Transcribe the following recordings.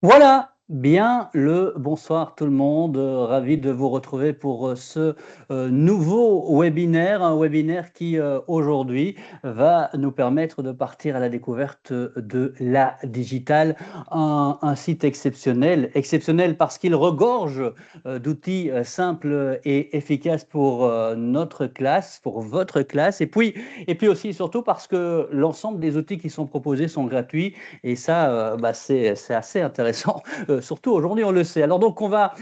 Voilà, bien le bonsoir tout le monde, ravi de vous retrouver pour ce nouveau webinaire, un webinaire qui aujourd'hui va nous permettre de partir à la découverte de la digitale, un site exceptionnel, exceptionnel parce qu'il regorge d'outils simples et efficaces pour notre classe, pour votre classe, et puis aussi surtout parce que l'ensemble des outils qui sont proposés sont gratuits et ça, c'est assez intéressant, surtout aujourd'hui, on le sait. Alors donc, on va,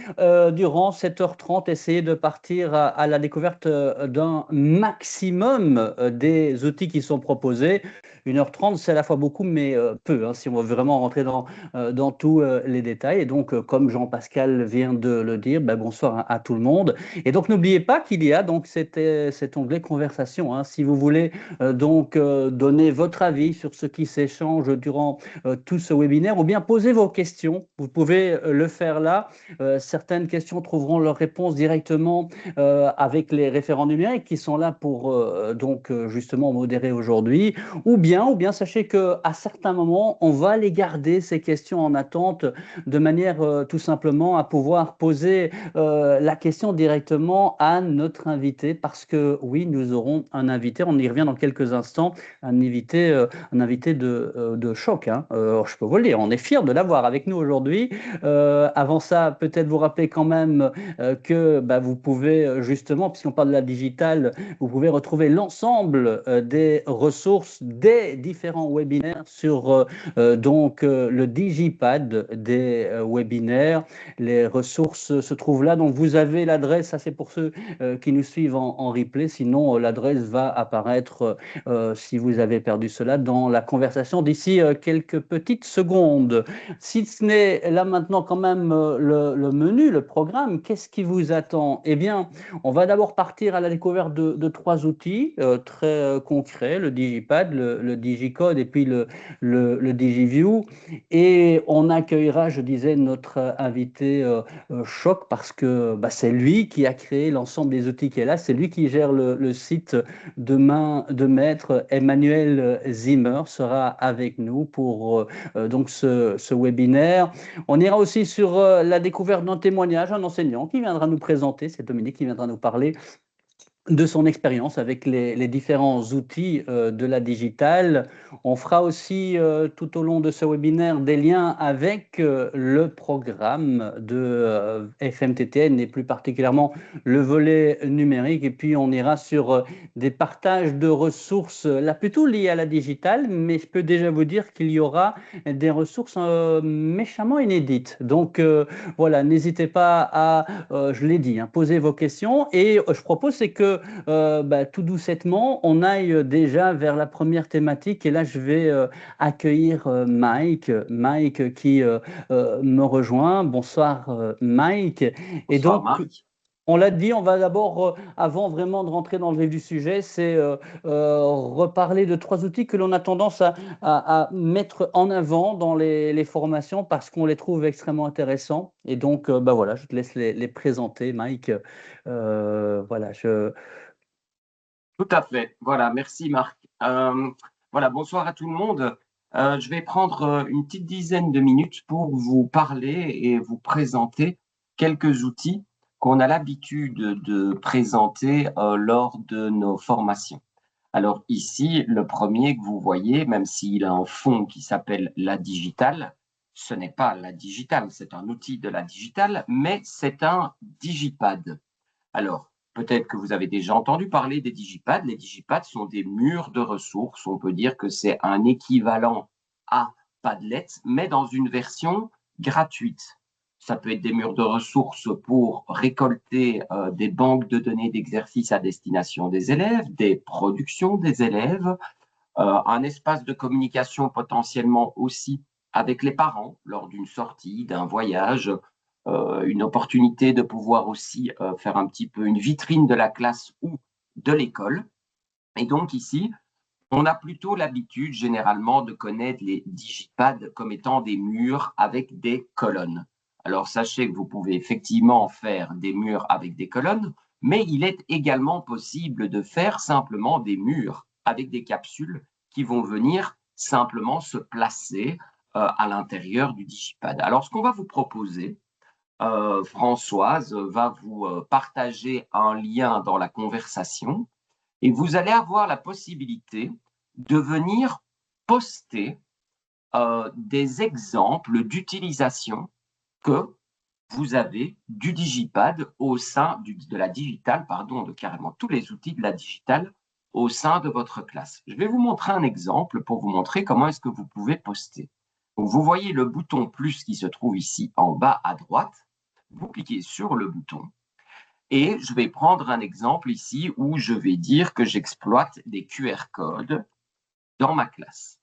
durant 7h30, essayer de partir à la découverte d'un maximum des outils qui sont proposés. 1h30, c'est à la fois beaucoup, mais peu, hein, si on veut vraiment rentrer dans tous les détails. Et donc, comme Jean-Pascal vient de le dire, ben, bonsoir à tout le monde. Et donc, n'oubliez pas qu'il y a donc cet onglet conversation, hein, si vous voulez donner votre avis sur ce qui s'échange durant tout ce webinaire, ou bien poser vos questions. Vous pouvez le faire là. Certaines questions trouveront leur réponse directement avec les référents numériques qui sont là pour justement modérer aujourd'hui. Ou bien sachez qu'à certains moments, on va les garder, ces questions en attente, de manière tout simplement à pouvoir poser la question directement à notre invité, parce que oui, nous aurons un invité, on y revient dans quelques instants, un invité de choc, hein. Je peux vous le dire, on est fiers de l'avoir avec nous aujourd'hui. Avant ça, peut-être vous rappeler quand même que vous pouvez justement, puisqu'on parle de la digitale, vous pouvez retrouver l'ensemble des ressources des différents webinaires sur le digipad des webinaires. Les ressources se trouvent là, donc vous avez l'adresse, ça c'est pour ceux qui nous suivent en replay, sinon l'adresse va apparaître si vous avez perdu cela dans la conversation d'ici quelques petites secondes. Si ce n'est là maintenant quand même le menu, le programme, qu'est-ce qui vous attend? Eh bien, on va d'abord partir à la découverte de trois outils très concrets, le Digipad, le Digicode et puis le DigiView. Et on accueillera, je disais, notre invité choc parce que c'est lui qui a créé l'ensemble des outils qui est là, c'est lui qui gère le site de main de maître. Emmanuel Zimmer sera avec nous pour ce webinaire. On ira aussi sur la découverte d'un témoignage, un enseignant qui viendra nous présenter, c'est Dominique qui viendra nous parler de son expérience avec les différents outils de la digitale. On fera aussi tout au long de ce webinaire des liens avec le programme de FMTTN et plus particulièrement le volet numérique. Et puis on ira sur des partages de ressources là plutôt liées à la digitale, mais je peux déjà vous dire qu'il y aura des ressources méchamment inédites. Donc voilà, n'hésitez pas à, je l'ai dit, hein, poser vos questions. Et je propose c'est que tout doucettement, on aille déjà vers la première thématique. Et là, je vais accueillir Mike qui me rejoint. Bonsoir Mike. Et Bonsoir donc, Marc. on l'a dit, on va d'abord, avant vraiment de rentrer dans le vif du sujet, c'est reparler de trois outils que l'on a tendance à mettre en avant dans les formations parce qu'on les trouve extrêmement intéressants. Et donc, voilà, je te laisse les présenter, Mike. Voilà, Tout à fait. Voilà, merci Marc. Voilà, bonsoir à tout le monde. Je vais prendre une petite dizaine de minutes pour vous parler et vous présenter quelques outils qu'on a l'habitude de présenter lors de nos formations. Alors ici, le premier que vous voyez, même s'il a un fond qui s'appelle la digitale, ce n'est pas la digitale, c'est un outil de la digitale, mais c'est un digipad. Alors, peut-être que vous avez déjà entendu parler des digipads. Les digipads sont des murs de ressources. On peut dire que c'est un équivalent à Padlet, mais dans une version gratuite. Ça peut être des murs de ressources pour récolter des banques de données d'exercices à destination des élèves, des productions des élèves, un espace de communication potentiellement aussi avec les parents lors d'une sortie, d'un voyage, une opportunité de pouvoir aussi faire un petit peu une vitrine de la classe ou de l'école. Et donc ici, on a plutôt l'habitude généralement de connaître les digipads comme étant des murs avec des colonnes. Alors sachez que vous pouvez effectivement faire des murs avec des colonnes, mais il est également possible de faire simplement des murs avec des capsules qui vont venir simplement se placer à l'intérieur du digipad. Alors, ce qu'on va vous proposer, Françoise va vous partager un lien dans la conversation et vous allez avoir la possibilité de venir poster des exemples d'utilisation que vous avez du digipad au sein de la digitale, pardon, de carrément tous les outils de la digitale au sein de votre classe. Je vais vous montrer un exemple pour vous montrer comment est-ce que vous pouvez poster. Donc, vous voyez le bouton plus qui se trouve ici en bas à droite. Vous cliquez sur le bouton et je vais prendre un exemple ici où je vais dire que j'exploite des QR codes dans ma classe.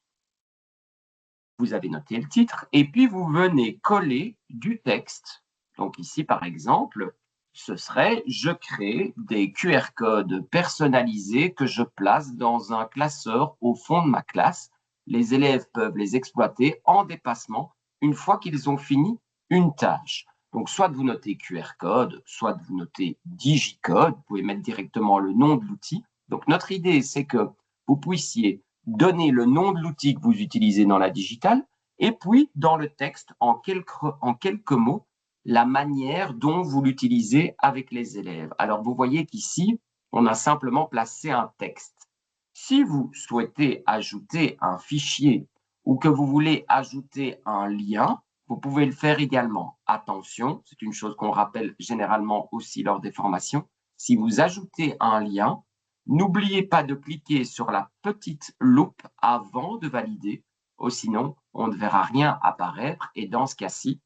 Vous avez noté le titre et puis vous venez coller du texte. Donc ici, par exemple, ce serait « Je crée des QR codes personnalisés que je place dans un classeur au fond de ma classe. Les élèves peuvent les exploiter en dépassement une fois qu'ils ont fini une tâche. » Donc, soit vous notez QR code, soit vous notez digicode. Vous pouvez mettre directement le nom de l'outil. Donc, notre idée, c'est que vous puissiez donner le nom de l'outil que vous utilisez dans la digitale et puis, dans le texte, en quelques mots, la manière dont vous l'utilisez avec les élèves. Alors, vous voyez qu'ici, on a simplement placé un texte. Si vous souhaitez ajouter un fichier ou que vous voulez ajouter un lien, vous pouvez le faire également. Attention, c'est une chose qu'on rappelle généralement aussi lors des formations. Si vous ajoutez un lien, n'oubliez pas de cliquer sur la petite loupe avant de valider, sinon on ne verra rien apparaître. Et dans ce cas-ci,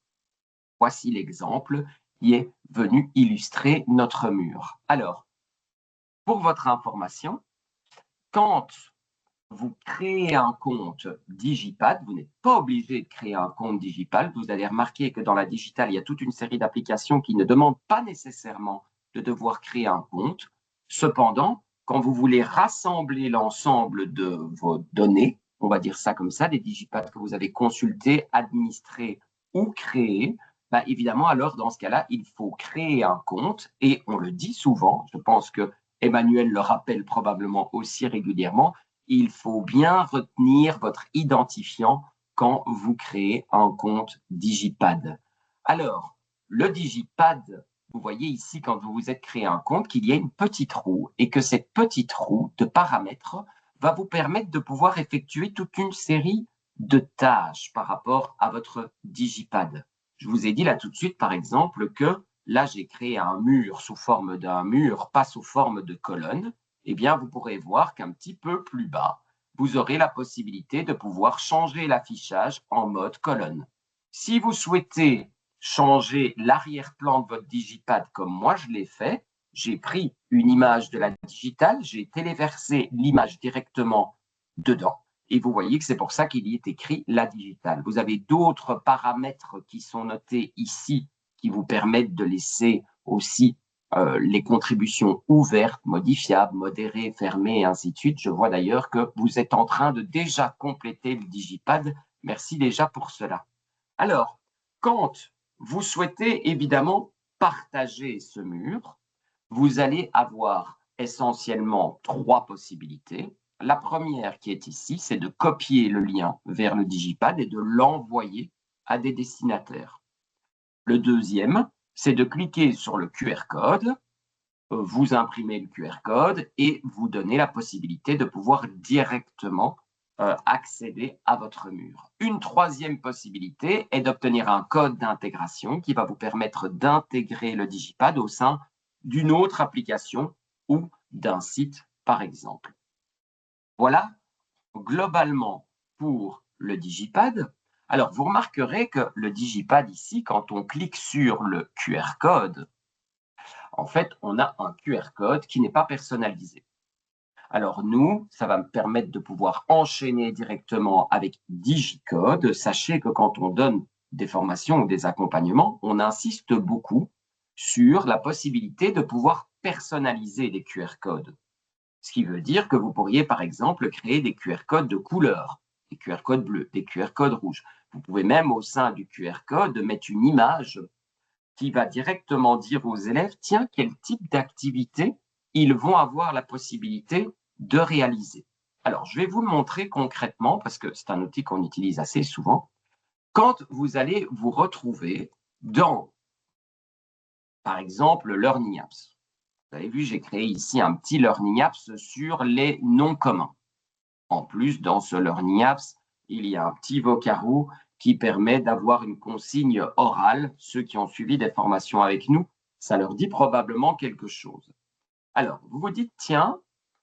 voici l'exemple qui est venu illustrer notre mur. Alors, pour votre information, quand vous créez un compte Digipad, vous n'êtes pas obligé de créer un compte Digipad. Vous allez remarquer que dans la digitale, il y a toute une série d'applications qui ne demandent pas nécessairement de devoir créer un compte. Cependant, quand vous voulez rassembler l'ensemble de vos données, on va dire ça comme ça, des Digipads que vous avez consultés, administrés ou créés, bah évidemment, alors dans ce cas-là, il faut créer un compte et on le dit souvent, je pense que Emmanuel le rappelle probablement aussi régulièrement, il faut bien retenir votre identifiant quand vous créez un compte Digipad. Alors, le Digipad, vous voyez ici, quand vous vous êtes créé un compte, qu'il y a une petite roue et que cette petite roue de paramètres va vous permettre de pouvoir effectuer toute une série de tâches par rapport à votre Digipad. Je vous ai dit là tout de suite, par exemple, que là, j'ai créé un mur sous forme d'un mur, pas sous forme de colonne. Eh bien, vous pourrez voir qu'un petit peu plus bas, vous aurez la possibilité de pouvoir changer l'affichage en mode colonne. Si vous souhaitez changer l'arrière-plan de votre digipad comme moi je l'ai fait, j'ai pris une image de la digitale, j'ai téléversé l'image directement dedans. Et vous voyez que c'est pour ça qu'il y est écrit la digitale. Vous avez d'autres paramètres qui sont notés ici qui vous permettent de laisser aussi les contributions ouvertes, modifiables, modérées, fermées, et ainsi de suite. Je vois d'ailleurs que vous êtes en train de déjà compléter le digipad. Merci déjà pour cela. Alors, quand vous souhaitez évidemment partager ce mur, vous allez avoir essentiellement trois possibilités. La première qui est ici, c'est de copier le lien vers le digipad et de l'envoyer à des destinataires. Le deuxième, c'est de cliquer sur le QR code, vous imprimez le QR code et vous donnez la possibilité de pouvoir directement accéder à votre mur. Une troisième possibilité est d'obtenir un code d'intégration qui va vous permettre d'intégrer le digipad au sein d'une autre application ou d'un site, par exemple. Voilà globalement pour le digipad. Alors, vous remarquerez que le digipad ici, quand on clique sur le QR code, en fait, on a un QR code qui n'est pas personnalisé. Alors nous, ça va me permettre de pouvoir enchaîner directement avec Digicode. Sachez que quand on donne des formations ou des accompagnements, on insiste beaucoup sur la possibilité de pouvoir personnaliser les QR codes. Ce qui veut dire que vous pourriez, par exemple, créer des QR codes de couleur, des QR codes bleus, des QR codes rouges. Vous pouvez même, au sein du QR code, mettre une image qui va directement dire aux élèves, tiens, quel type d'activité ils vont avoir la possibilité de réaliser. Alors, je vais vous le montrer concrètement, parce que c'est un outil qu'on utilise assez souvent. Quand vous allez vous retrouver dans, par exemple, Learning Apps. Vous avez vu, j'ai créé ici un petit Learning Apps sur les noms communs. En plus, dans ce Learning Apps, il y a un petit Vocaroo qui permet d'avoir une consigne orale. Ceux qui ont suivi des formations avec nous, ça leur dit probablement quelque chose. Alors, vous vous dites, tiens,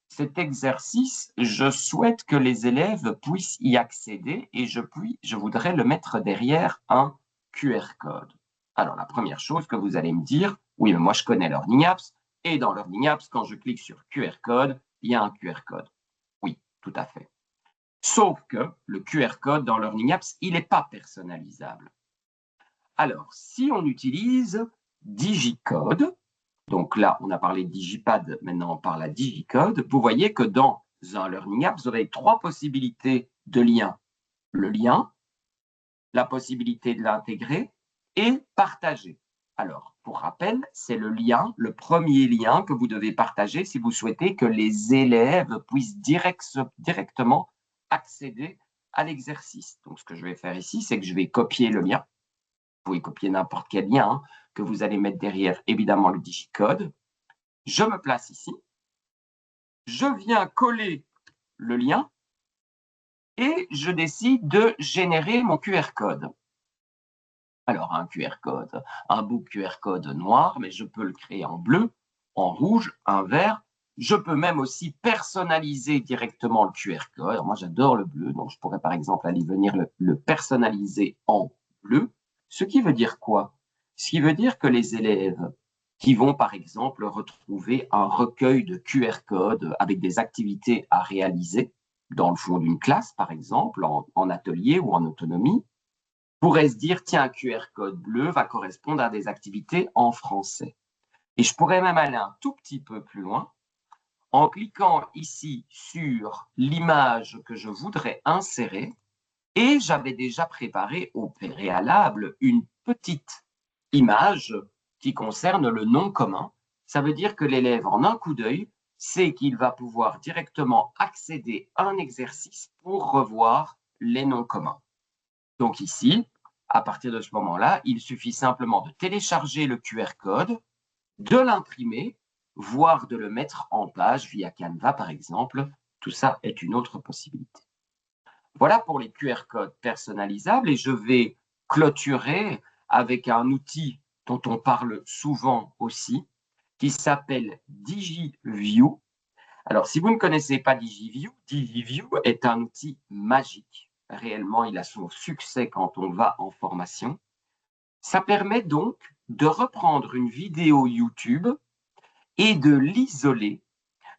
cet exercice, je souhaite que les élèves puissent y accéder et je voudrais le mettre derrière un QR code. Alors, la première chose que vous allez me dire, oui, mais moi, je connais Learning Apps, et dans Learning Apps, quand je clique sur QR code, il y a un QR code. Oui, tout à fait. Sauf que le QR code dans Learning Apps, il n'est pas personnalisable. Alors, si on utilise Digicode, donc là, on a parlé de Digipad, maintenant on parle à Digicode, vous voyez que dans un Learning App, vous aurez 3 possibilités de lien. Le lien, la possibilité de l'intégrer et partager. Alors, pour rappel, c'est le lien, le premier lien que vous devez partager si vous souhaitez que les élèves puissent directement accéder à l'exercice. Donc, ce que je vais faire ici, c'est que je vais copier le lien. Vous pouvez copier n'importe quel lien que vous allez mettre derrière, évidemment, le digicode. Je me place ici. Je viens coller le lien et je décide de générer mon QR code. Alors, un QR code, un bout QR code noir, mais je peux le créer en bleu, en rouge, un vert. Je peux même aussi personnaliser directement le QR code. Alors, moi, j'adore le bleu, donc je pourrais par exemple aller venir le personnaliser en bleu. Ce qui veut dire quoi? Ce qui veut dire que les élèves qui vont par exemple retrouver un recueil de QR codes avec des activités à réaliser dans le fond d'une classe, par exemple, en atelier ou en autonomie, pourrait se dire, tiens, un QR code bleu va correspondre à des activités en français. Et je pourrais même aller un tout petit peu plus loin en cliquant ici sur l'image que je voudrais insérer. Et j'avais déjà préparé au préalable une petite image qui concerne le nom commun. Ça veut dire que l'élève, en un coup d'œil, sait qu'il va pouvoir directement accéder à un exercice pour revoir les noms communs. Donc ici, à partir de ce moment-là, il suffit simplement de télécharger le QR code, de l'imprimer, voire de le mettre en page via Canva, par exemple. Tout ça est une autre possibilité. Voilà pour les QR codes personnalisables et je vais clôturer avec un outil dont on parle souvent aussi, qui s'appelle DigiView. Alors, si vous ne connaissez pas DigiView, DigiView est un outil magique. Réellement, il a son succès quand on va en formation. Ça permet donc de reprendre une vidéo YouTube et de l'isoler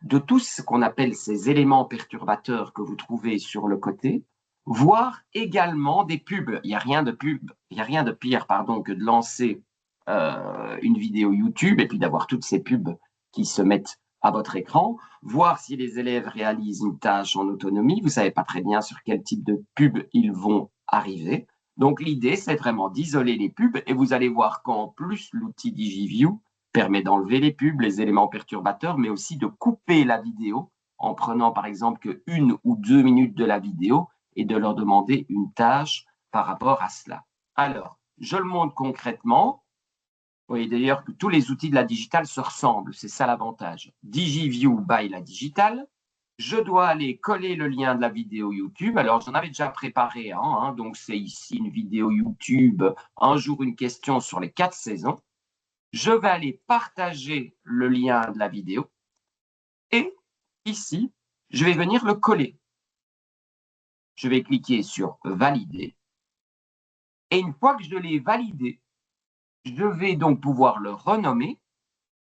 de tout ce qu'on appelle ces éléments perturbateurs que vous trouvez sur le côté, voire également des pubs. Il n'y a rien de pire que de lancer une vidéo YouTube et puis d'avoir toutes ces pubs qui se mettent à votre écran, voir si les élèves réalisent une tâche en autonomie. Vous ne savez pas très bien sur quel type de pub ils vont arriver. Donc l'idée, c'est vraiment d'isoler les pubs et vous allez voir qu'en plus, l'outil DigiView permet d'enlever les pubs, les éléments perturbateurs, mais aussi de couper la vidéo en prenant par exemple que 1 ou 2 minutes de la vidéo et de leur demander une tâche par rapport à cela. Alors, je le montre concrètement. Vous voyez d'ailleurs que tous les outils de la digitale se ressemblent, c'est ça l'avantage. DigiView by la digitale. Je dois aller coller le lien de la vidéo YouTube. Alors, j'en avais déjà préparé un, hein, donc c'est ici une vidéo YouTube, un jour une question sur les 4 saisons. Je vais aller partager le lien de la vidéo et ici, je vais venir le coller. Je vais cliquer sur valider et une fois que je l'ai validé, je vais donc pouvoir le renommer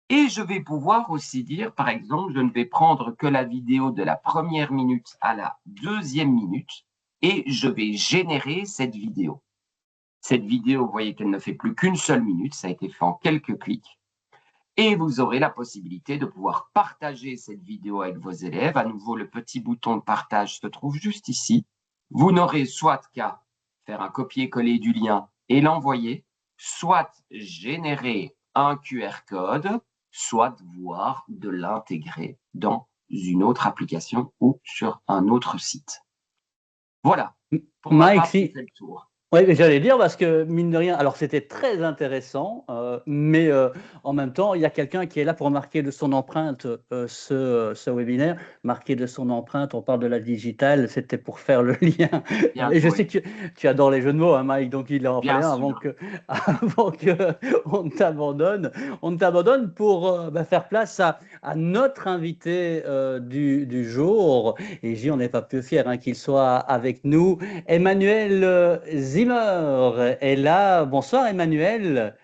et je vais pouvoir aussi dire, par exemple, je ne vais prendre que la vidéo de la première minute à la 2e minute et je vais générer cette vidéo. Cette vidéo, vous voyez qu'elle ne fait plus qu'une seule minute, ça a été fait en quelques clics. Et vous aurez la possibilité de pouvoir partager cette vidéo avec vos élèves. À nouveau, le petit bouton de partage se trouve juste ici. Vous n'aurez soit qu'à faire un copier-coller du lien et l'envoyer, soit générer un QR code, soit voir de l'intégrer dans une autre application ou sur un autre site. Voilà. Pour ma Mike, part, j'ai fait le tour. Oui, mais j'allais dire parce que mine de rien, alors c'était très intéressant, mais en même temps, il y a quelqu'un qui est là pour marquer de son empreinte ce webinaire. Marquer de son empreinte, on parle de la digitale, c'était pour faire le lien. Bien Et je sais joué, que tu adores les jeux de mots, hein, Mike, donc il en bien fallait un avant sûr. que, avant que on ne t'abandonne. On t'abandonne pour faire place à notre invité du jour. Et J, on n'est pas plus fier qu'il soit avec nous. Emmanuel Zimmer est là. Bonsoir Emmanuel.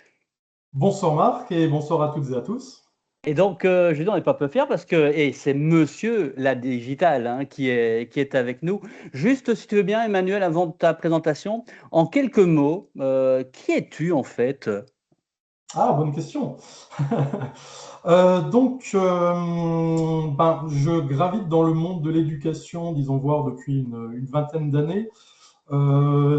Bonsoir Marc et bonsoir à toutes et à tous. Et donc, je dis, on n'est pas peu fier parce que et c'est Monsieur la Digital qui est avec nous. Juste, si tu veux bien, Emmanuel, avant ta présentation, en quelques mots, qui es-tu en fait? Ah, bonne question. Je gravite dans le monde de l'éducation, disons voir depuis une vingtaine d'années,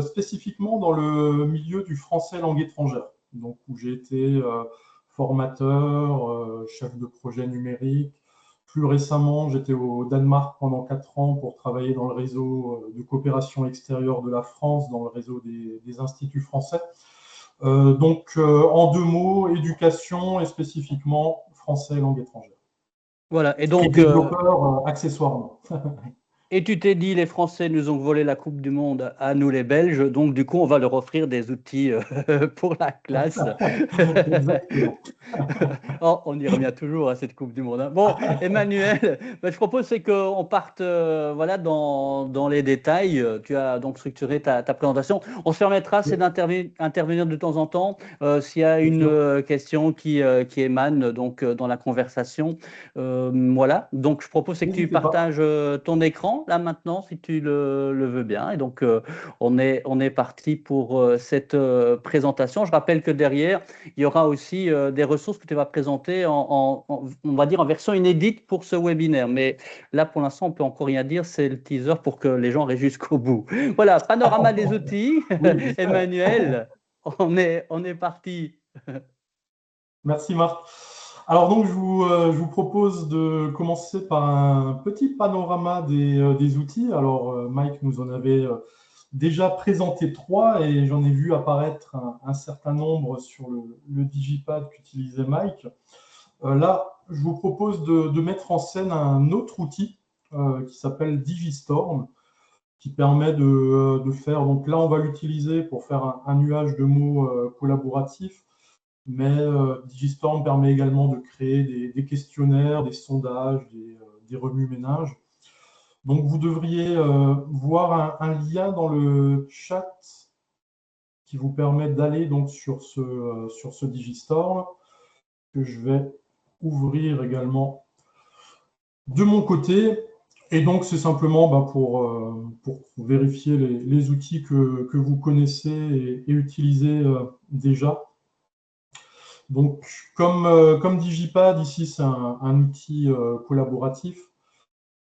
spécifiquement dans le milieu du français langue étrangère, donc où j'ai été formateur, chef de projet numérique. Plus récemment, j'étais au Danemark pendant 4 ans pour travailler dans le réseau de coopération extérieure de la France, dans le réseau des instituts français. En 2 mots, éducation et spécifiquement français langue étrangère. Voilà. Et Et donc, développeur accessoirement. et tu t'es dit, les Français nous ont volé la Coupe du Monde à nous les Belges, donc du coup, on va leur offrir des outils pour la classe. Exactement. Oh, on y revient toujours à cette Coupe du Monde, hein. Bon, Emmanuel, je propose c'est qu'on parte voilà, dans les détails. Tu as donc structuré ta présentation. On se permettra, c'est d'intervenir de temps en temps s'il y a Bien une sûr. question qui émane donc, dans la conversation. Voilà, donc je propose c'est que tu N'hésitez pas. partages ton écran là maintenant, si tu le veux bien. Et donc, on est parti pour cette présentation. Je rappelle que derrière, il y aura aussi des ressources que tu vas présenter on va dire en version inédite pour ce webinaire. Mais là, pour l'instant, on peut encore rien dire. C'est le teaser pour que les gens restent jusqu'au bout. Voilà, panorama des outils. Oui, j'espère. Emmanuel, on est parti. Merci Marc. Alors donc je vous propose de commencer par un petit panorama des outils. Alors Mike nous en avait déjà présenté 3 et j'en ai vu apparaître un certain nombre sur le digipad qu'utilisait Mike. Là, je vous propose de mettre en scène un autre outil qui s'appelle Digistorm, qui permet de faire, donc là on va l'utiliser pour faire un nuage de mots collaboratif, mais Digistorm permet également de créer des questionnaires, des sondages, des remue-ménages. Donc vous devriez voir un lien dans le chat qui vous permet d'aller donc sur ce Digistorm, que je vais ouvrir également de mon côté. Et donc, c'est simplement pour vérifier les outils que vous connaissez et utilisez déjà. Donc, comme Digipad, ici, c'est un outil collaboratif,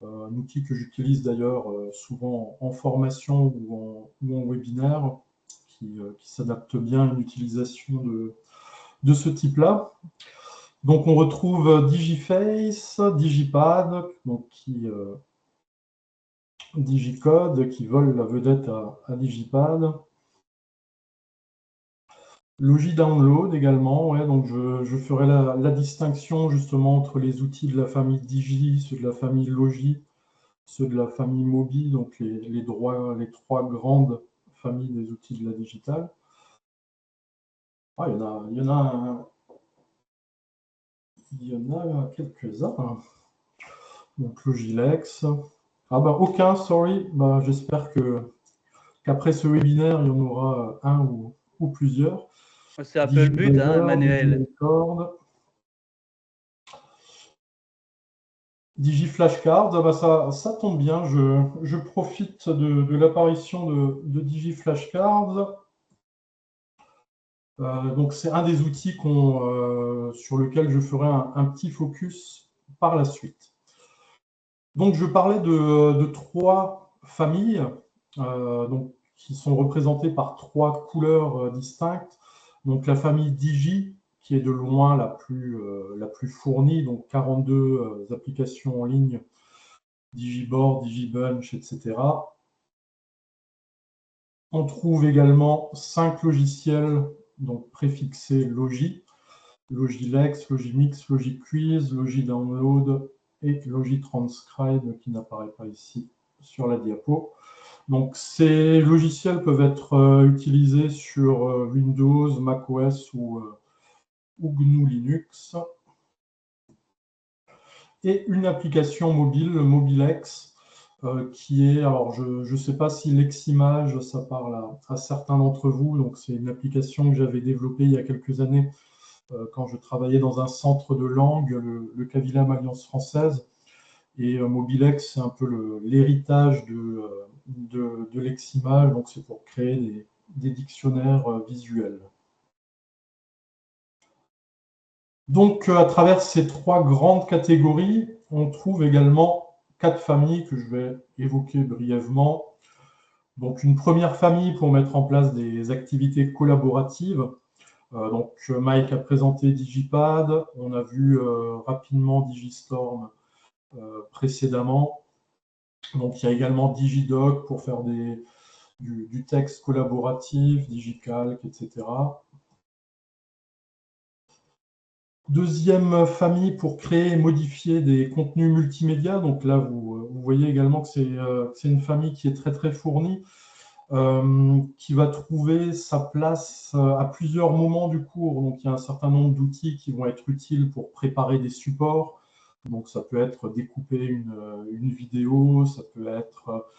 un outil que j'utilise d'ailleurs souvent en formation ou en webinaire, qui s'adapte bien à une utilisation de ce type-là. Donc, on retrouve Digiface, Digipad, donc Digicode qui vole la vedette à Digipad. Logi Download également, ouais, donc je ferai la distinction justement entre les outils de la famille Digi, ceux de la famille Logi, ceux de la famille Mobi, donc les 3 grandes familles des outils de la digitale. Ah, il y en a quelques-uns. Donc Logilex. Ah bah aucun, sorry. Bah, j'espère qu'après ce webinaire, il y en aura un ou plusieurs. C'est un peu le but, hein, DigiRiver, Emmanuel. DigiRecord, DigiFlashcards, ah bah ça tombe bien, je profite de l'apparition de DigiFlashcards. Donc c'est un des outils sur lequel je ferai un petit focus par la suite. Donc je parlais de 3 familles donc, qui sont représentées par 3 couleurs distinctes. Donc la famille Digi, qui est de loin la plus fournie, donc 42 applications en ligne, Digiboard, Digibunch, etc. On trouve également 5 logiciels donc préfixés Logi, Logilex, Logimix, Logiquiz, Logidownload et Logitranscribe qui n'apparaît pas ici sur la diapo. Donc ces logiciels peuvent être utilisés sur Windows, macOS ou GNU Linux. Et une application mobile, Mobilex, qui est, alors je ne sais pas si Leximage, ça parle à certains d'entre vous, donc c'est une application que j'avais développée il y a quelques années quand je travaillais dans un centre de langue, le Cavillam Alliance Française, et Mobilex, c'est un peu l'héritage de Leximage, donc c'est pour créer des dictionnaires visuels. Donc, à travers ces 3 grandes catégories, on trouve également 4 familles que je vais évoquer brièvement. Donc, une première famille pour mettre en place des activités collaboratives. Donc, Mike a présenté Digipad, on a vu rapidement Digistorm précédemment. Donc, il y a également Digidoc pour faire du texte collaboratif, Digicalc, etc. Deuxième famille pour créer et modifier des contenus multimédia. Donc là, vous voyez également que c'est une famille qui est très, très fournie, qui va trouver sa place à plusieurs moments du cours. Donc, il y a un certain nombre d'outils qui vont être utiles pour préparer des supports. Donc, ça peut être découper une vidéo, ça peut être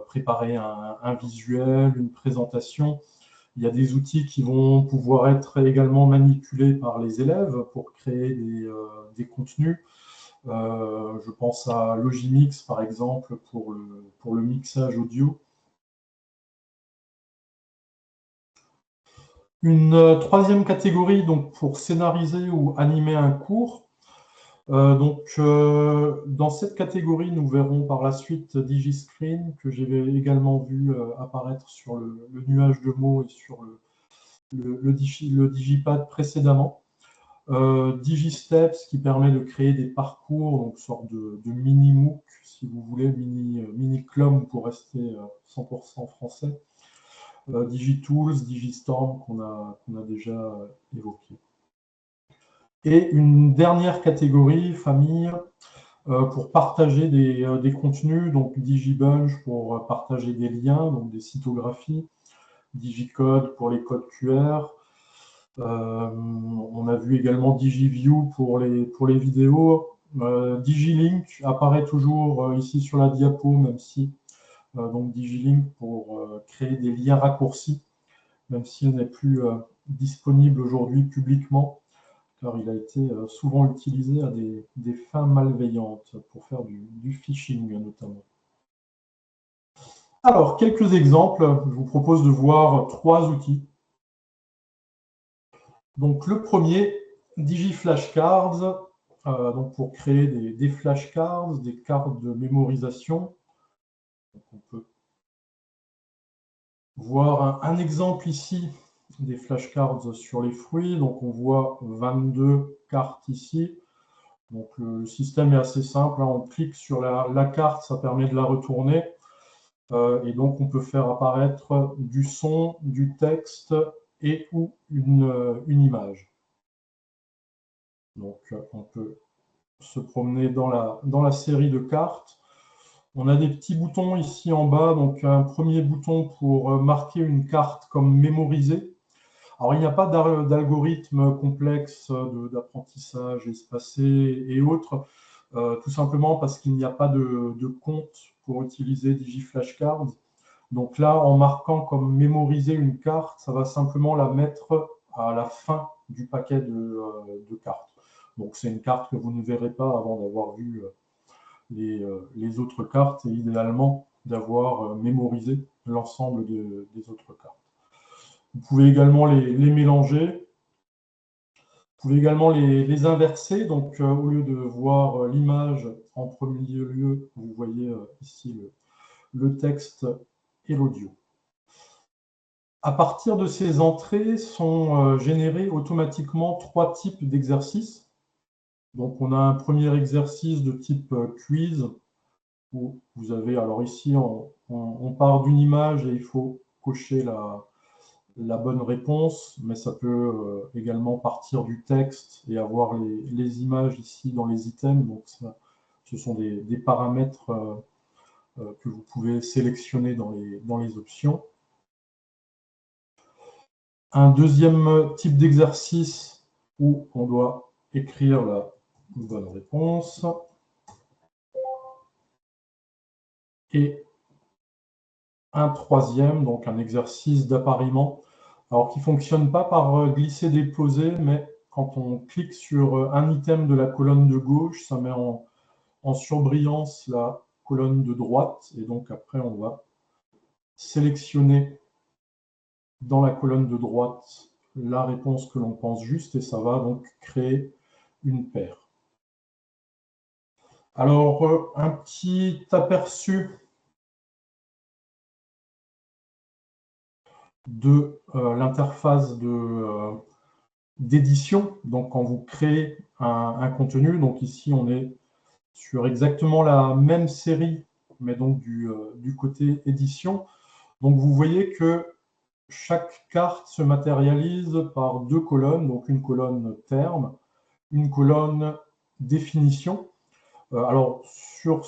préparer un visuel, une présentation. Il y a des outils qui vont pouvoir être également manipulés par les élèves pour créer des contenus. Je pense à Logimix, par exemple, pour le mixage audio. Une troisième catégorie donc, pour scénariser ou animer un cours. Dans cette catégorie, nous verrons par la suite DigiScreen, que j'avais également vu apparaître sur le nuage de mots et sur le Digipad précédemment. DigiSteps qui permet de créer des parcours, donc une sorte de mini-MOOC, si vous voulez, mini-CLOM pour rester 100% français. DigiTools, Digistorm qu'on a déjà évoqué. Et une dernière catégorie, famille, pour partager des contenus, donc DigiBunch pour partager des liens, donc des cytographies, DigiCode pour les codes QR. On a vu également DigiView pour les vidéos. DigiLink apparaît toujours ici sur la diapo, même si donc DigiLink pour créer des liens raccourcis, même s'il n'est plus disponible aujourd'hui publiquement, car il a été souvent utilisé à des fins malveillantes pour faire du phishing notamment. Alors, quelques exemples. Je vous propose de voir 3 outils. Donc, le premier, DigiFlashcards, donc pour créer des flashcards, des cartes de mémorisation. Donc, on peut voir un exemple ici des flashcards sur les fruits. Donc, on voit 22 cartes ici. Donc, le système est assez simple. On clique sur la carte, ça permet de la retourner. Et donc, on peut faire apparaître du son, du texte et ou une image. Donc, on peut se promener dans la série de cartes. On a des petits boutons ici en bas. Donc, un premier bouton pour marquer une carte comme mémorisée. Alors, il n'y a pas d'algorithme complexe d'apprentissage espacé et autres, tout simplement parce qu'il n'y a pas de compte pour utiliser DigiFlashcards. Donc là, en marquant comme mémoriser une carte, ça va simplement la mettre à la fin du paquet de cartes. Donc, c'est une carte que vous ne verrez pas avant d'avoir vu les autres cartes et idéalement d'avoir mémorisé l'ensemble des autres cartes. Vous pouvez également les mélanger. Vous pouvez également les inverser. Donc, au lieu de voir l'image en premier lieu, vous voyez ici le texte et l'audio. À partir de ces entrées sont générés automatiquement 3 types d'exercices. Donc, on a un premier exercice de type quiz où vous avez, alors ici, on part d'une image et il faut cocher la bonne réponse, mais ça peut également partir du texte et avoir les images ici dans les items. Donc ce sont des paramètres que vous pouvez sélectionner dans les options. Un deuxième type d'exercice où on doit écrire la bonne réponse. Et un troisième, donc un exercice d'appariement, alors qui ne fonctionne pas par glisser-déposer, mais quand on clique sur un item de la colonne de gauche, ça met en surbrillance la colonne de droite, et donc après on va sélectionner dans la colonne de droite la réponse que l'on pense juste, et ça va donc créer une paire. Alors, un petit aperçu de l'interface d'édition. Donc, quand vous créez un contenu, donc ici, on est sur exactement la même série, mais donc du côté édition. Donc, vous voyez que chaque carte se matérialise par deux colonnes, donc une colonne terme, une colonne définition. Alors, sur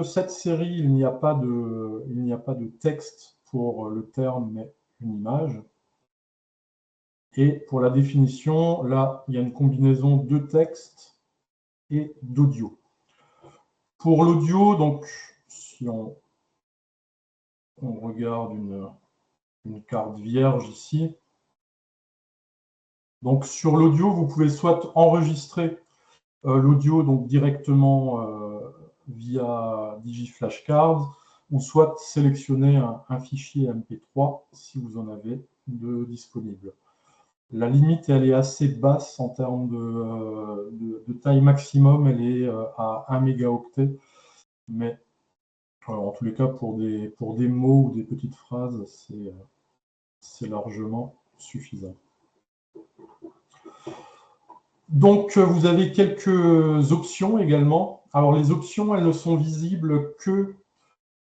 cette série, il n'y a pas de texte pour le terme, mais une image. Et pour la définition, là, il y a une combinaison de texte et d'audio. Pour l'audio, donc, si on regarde une carte vierge ici, donc sur l'audio, vous pouvez soit enregistrer l'audio donc directement via DigiFlashcards, ou soit sélectionner un fichier MP3 si vous en avez de disponible. La limite, elle est assez basse en termes de taille maximum, elle est à 1 mégaoctet, mais en tous les cas, pour des mots ou des petites phrases, c'est largement suffisant. Donc, vous avez quelques options également. Alors, les options, elles ne sont visibles que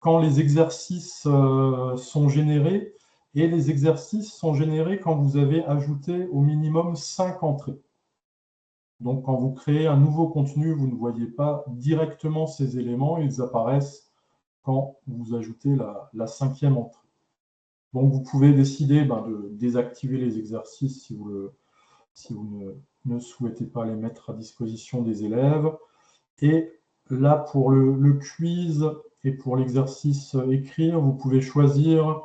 quand les exercices sont générés. Et les exercices sont générés quand vous avez ajouté au minimum 5 entrées. Donc, quand vous créez un nouveau contenu, vous ne voyez pas directement ces éléments. Ils apparaissent quand vous ajoutez la 5e entrée. Donc, vous pouvez décider de désactiver les exercices si vous ne souhaitez pas les mettre à disposition des élèves. Et là, pour le quiz et pour l'exercice écrire, vous pouvez choisir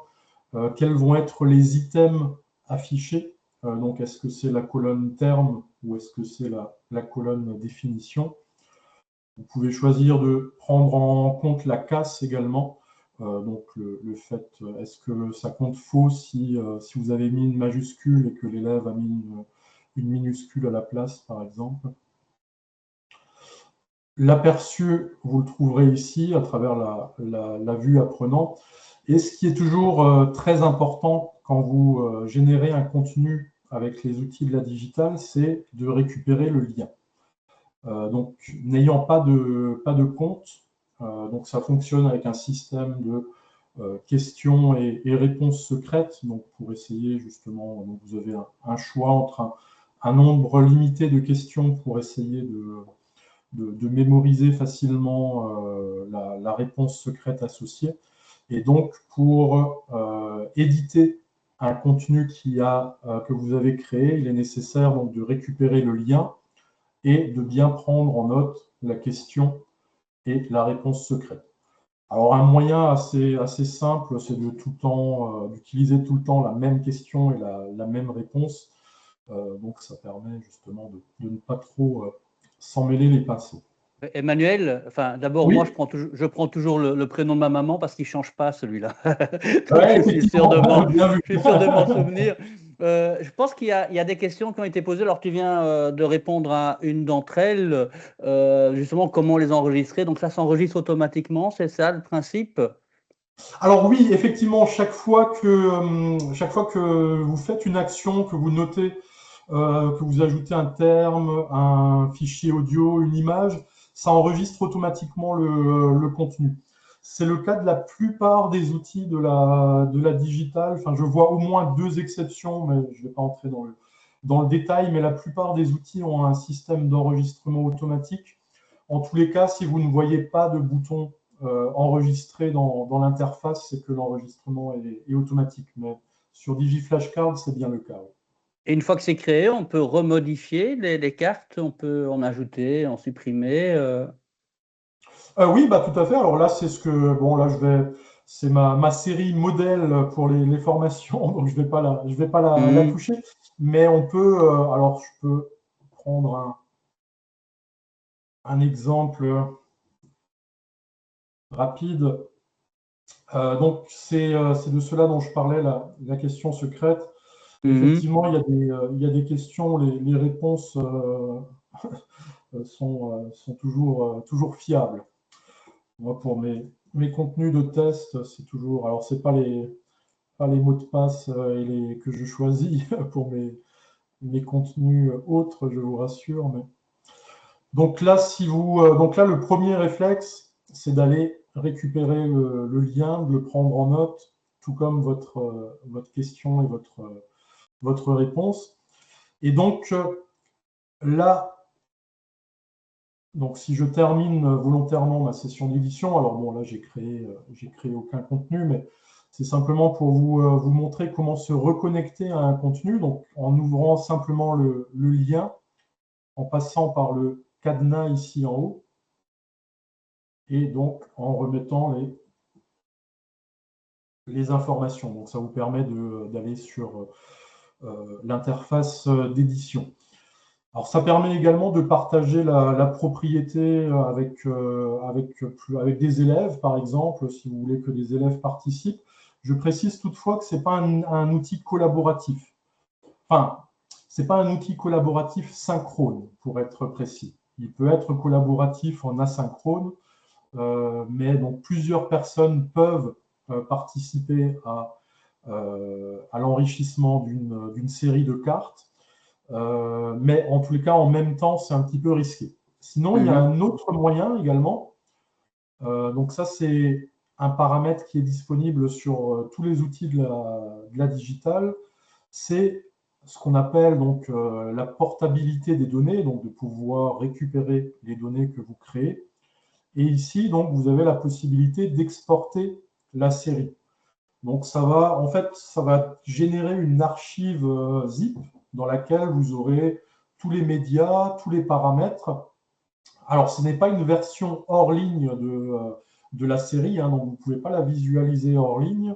quels vont être les items affichés. Donc, est-ce que c'est la colonne terme ou est-ce que c'est la colonne définition? Vous pouvez choisir de prendre en compte la casse également. Donc, le fait, est-ce que ça compte faux si vous avez mis une majuscule et que l'élève a mis une minuscule à la place, par exemple. L'aperçu, vous le trouverez ici à travers la vue apprenant. Et ce qui est toujours très important quand vous générez un contenu avec les outils de la digitale, c'est de récupérer le lien. Donc, n'ayant pas de compte, donc ça fonctionne avec un système de questions et réponses secrètes. Donc, pour essayer justement, donc vous avez un choix entre un nombre limité de questions pour essayer de mémoriser facilement la réponse secrète associée. Et donc, pour éditer un contenu que vous avez créé, il est nécessaire donc, de récupérer le lien et de bien prendre en note la question et la réponse secrète. Alors, un moyen assez simple, c'est d'utiliser tout le temps la même question et la même réponse. Donc, ça permet justement de ne pas trop s'en mêler les pinceaux. Emmanuel, enfin, d'abord, oui. Moi, je prends toujours le prénom de ma maman parce qu'il ne change pas, celui-là. Ouais, je suis sûr de m'en souvenir. Je pense qu'il y a des questions qui ont été posées. Alors, tu viens de répondre à une d'entre elles, justement, comment les enregistrer. Donc, ça s'enregistre automatiquement, c'est ça le principe? Alors oui, effectivement, chaque fois que vous faites une action, que vous notez, que vous ajoutez un terme, un fichier audio, une image, ça enregistre automatiquement le contenu. C'est le cas de la plupart des outils de la digitale. Enfin, je vois au moins 2 exceptions, mais je ne vais pas entrer dans le détail, mais la plupart des outils ont un système d'enregistrement automatique. En tous les cas, si vous ne voyez pas de bouton enregistré dans l'interface, c'est que l'enregistrement est automatique. Mais sur DigiFlashCard, c'est bien le cas. Oui. Et une fois que c'est créé, on peut remodifier les cartes, on peut en ajouter, en supprimer. Oui, bah, tout à fait. Alors là, c'est ce que, bon, là, c'est ma série modèle pour les formations, donc je vais pas la toucher. Mais on peut, alors je peux prendre un exemple rapide. Donc, c'est de cela dont je parlais, la question secrète. Effectivement, il y a des questions, les réponses sont toujours fiables. Moi, pour mes contenus de test, c'est toujours. Alors, c'est pas les mots de passe que je choisis pour mes contenus autres, je vous rassure. Mais... Donc là, le premier réflexe, c'est d'aller récupérer le lien, de le prendre en note, tout comme votre question et votre réponse. Et donc là, donc si je termine volontairement ma session d'édition, alors bon là j'ai créé aucun contenu, mais c'est simplement pour vous montrer comment se reconnecter à un contenu, donc en ouvrant simplement le lien, en passant par le cadenas ici en haut, et donc en remettant les informations. Donc ça vous permet d'aller sur l'interface d'édition. Alors, ça permet également de partager la propriété avec des élèves, par exemple, si vous voulez que des élèves participent. Je précise toutefois que ce n'est pas un outil collaboratif. Enfin, ce n'est pas un outil collaboratif synchrone, pour être précis. Il peut être collaboratif en asynchrone, mais donc plusieurs personnes peuvent participer à l'enrichissement d'une série de cartes. Mais en tous les cas, en même temps, c'est un petit peu risqué. Sinon, il y a un autre moyen également. Donc ça, c'est un paramètre qui est disponible sur tous les outils de la digitale. C'est ce qu'on appelle donc la portabilité des données, donc de pouvoir récupérer les données que vous créez. Et ici, donc, vous avez la possibilité d'exporter la série. Donc ça va générer une archive zip dans laquelle vous aurez tous les médias, tous les paramètres. Alors, ce n'est pas une version hors ligne de la série, hein, donc vous ne pouvez pas la visualiser hors ligne,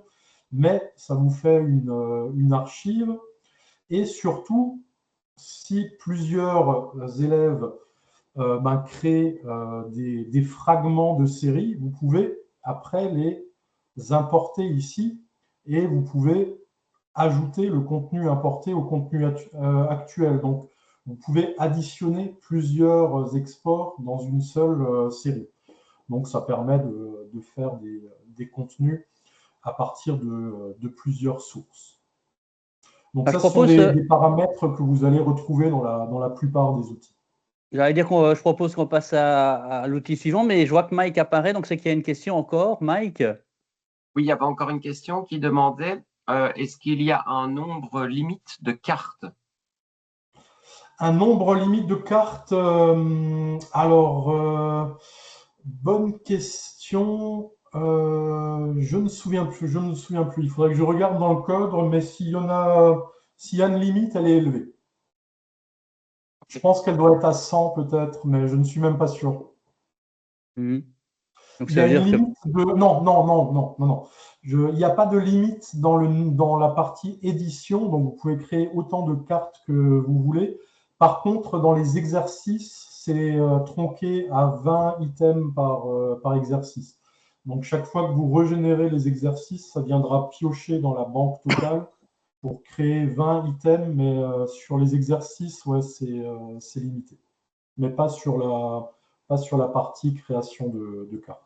mais ça vous fait une archive. Et surtout, si plusieurs élèves créent des fragments de série, vous pouvez après les importer ici et vous pouvez ajouter le contenu importé au contenu actuel. Donc, vous pouvez additionner plusieurs exports dans une seule série. Donc, ça permet de faire des contenus à partir de plusieurs sources. Donc, ça, ce sont des paramètres que vous allez retrouver dans la plupart des outils. J'allais dire je propose qu'on passe à l'outil suivant, mais je vois que Mike apparaît, donc c'est qu'il y a une question encore. Mike? Oui, il y avait encore une question qui demandait est-ce qu'il y a un nombre limite de cartes? Un nombre limite de cartes, bonne question. Je ne me souviens plus. Il faudrait que je regarde dans le code, mais s'il y a une limite, elle est élevée. Je pense qu'elle doit être à 100 peut-être, mais je ne suis même pas sûr. Donc, il y a une limite de... Non. Il n'y a pas de limite dans la partie édition, donc vous pouvez créer autant de cartes que vous voulez. Par contre, dans les exercices, c'est tronqué à 20 items par exercice. Donc, chaque fois que vous régénérez les exercices, ça viendra piocher dans la banque totale pour créer 20 items, mais sur les exercices, ouais, c'est limité. Mais pas sur la partie création de cartes.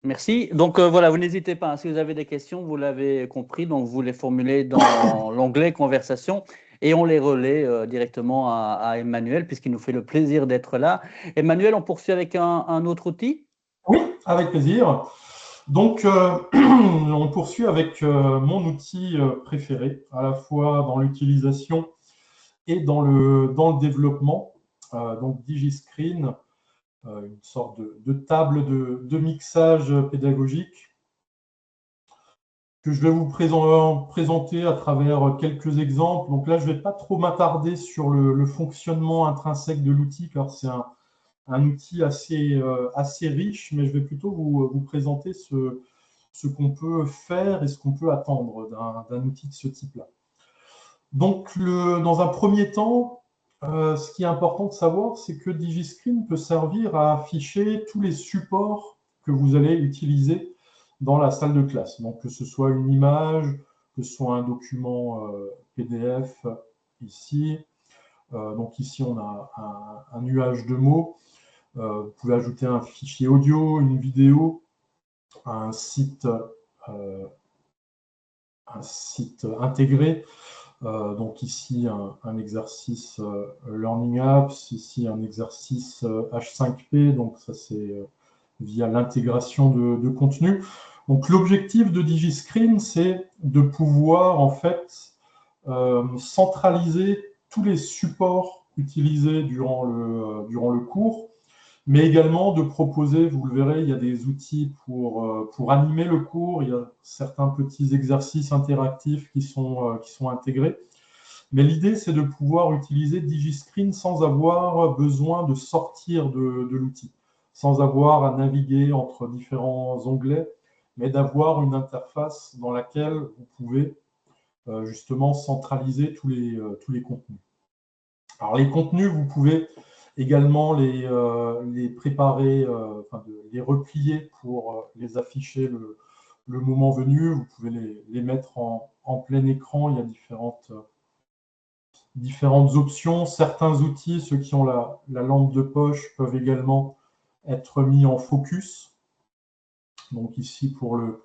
Merci. Donc voilà, vous n'hésitez pas, hein, si vous avez des questions, vous l'avez compris, donc vous les formulez dans l'onglet conversation et on les relaie directement à Emmanuel puisqu'il nous fait le plaisir d'être là. Emmanuel, on poursuit avec un autre outil? Oui, avec plaisir. Donc, on poursuit avec mon outil préféré, à la fois dans l'utilisation et dans le développement. Donc, DigiScreen, une sorte de table de mixage pédagogique que je vais vous présenter à travers quelques exemples. Donc là, je ne vais pas trop m'attarder sur le fonctionnement intrinsèque de l'outil, car c'est un outil assez riche, mais je vais plutôt vous présenter ce qu'on peut faire et ce qu'on peut attendre d'un outil de ce type-là. Donc, dans un premier temps, ce qui est important de savoir, c'est que DigiScreen peut servir à afficher tous les supports que vous allez utiliser dans la salle de classe. Donc, que ce soit une image, que ce soit un document PDF ici. Donc ici, on a un nuage de mots. Vous pouvez ajouter un fichier audio, une vidéo, un site intégré. Donc ici, un exercice Learning Apps, ici un exercice H5P, donc ça c'est via l'intégration de contenu. Donc l'objectif de DigiScreen, c'est de pouvoir en fait centraliser tous les supports utilisés durant le cours, mais également de proposer, vous le verrez, il y a des outils pour animer le cours, il y a certains petits exercices interactifs qui sont intégrés. Mais l'idée, c'est de pouvoir utiliser DigiScreen sans avoir besoin de sortir de l'outil, sans avoir à naviguer entre différents onglets, mais d'avoir une interface dans laquelle vous pouvez justement centraliser tous les contenus. Alors les contenus, vous pouvez également les préparer, les replier pour les afficher le moment venu. Vous pouvez les mettre en plein écran. Il y a différentes options. Certains outils, ceux qui ont la lampe de poche, peuvent également être mis en focus. Donc ici, pour le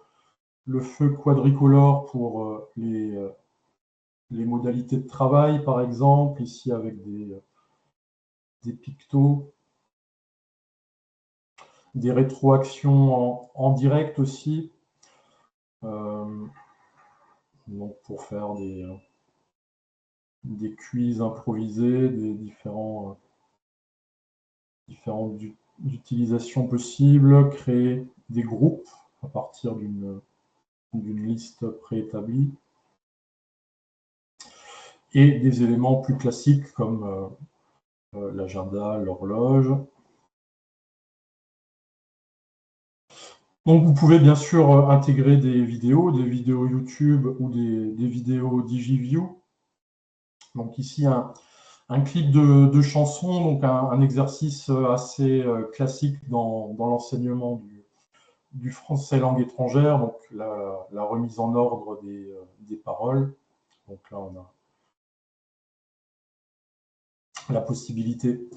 feu quadricolore, pour les modalités de travail, par exemple, ici avec des pictos, des rétroactions en direct aussi, donc pour faire des quiz improvisés, des différentes utilisations possibles, créer des groupes à partir d'une liste préétablie, et des éléments plus classiques comme l'agenda, l'horloge. Donc vous pouvez bien sûr intégrer des vidéos YouTube ou des vidéos DigiView. Donc ici un clip de chanson, donc un exercice assez classique dans l'enseignement du français langue étrangère, donc la remise en ordre des paroles. Donc là on a la possibilité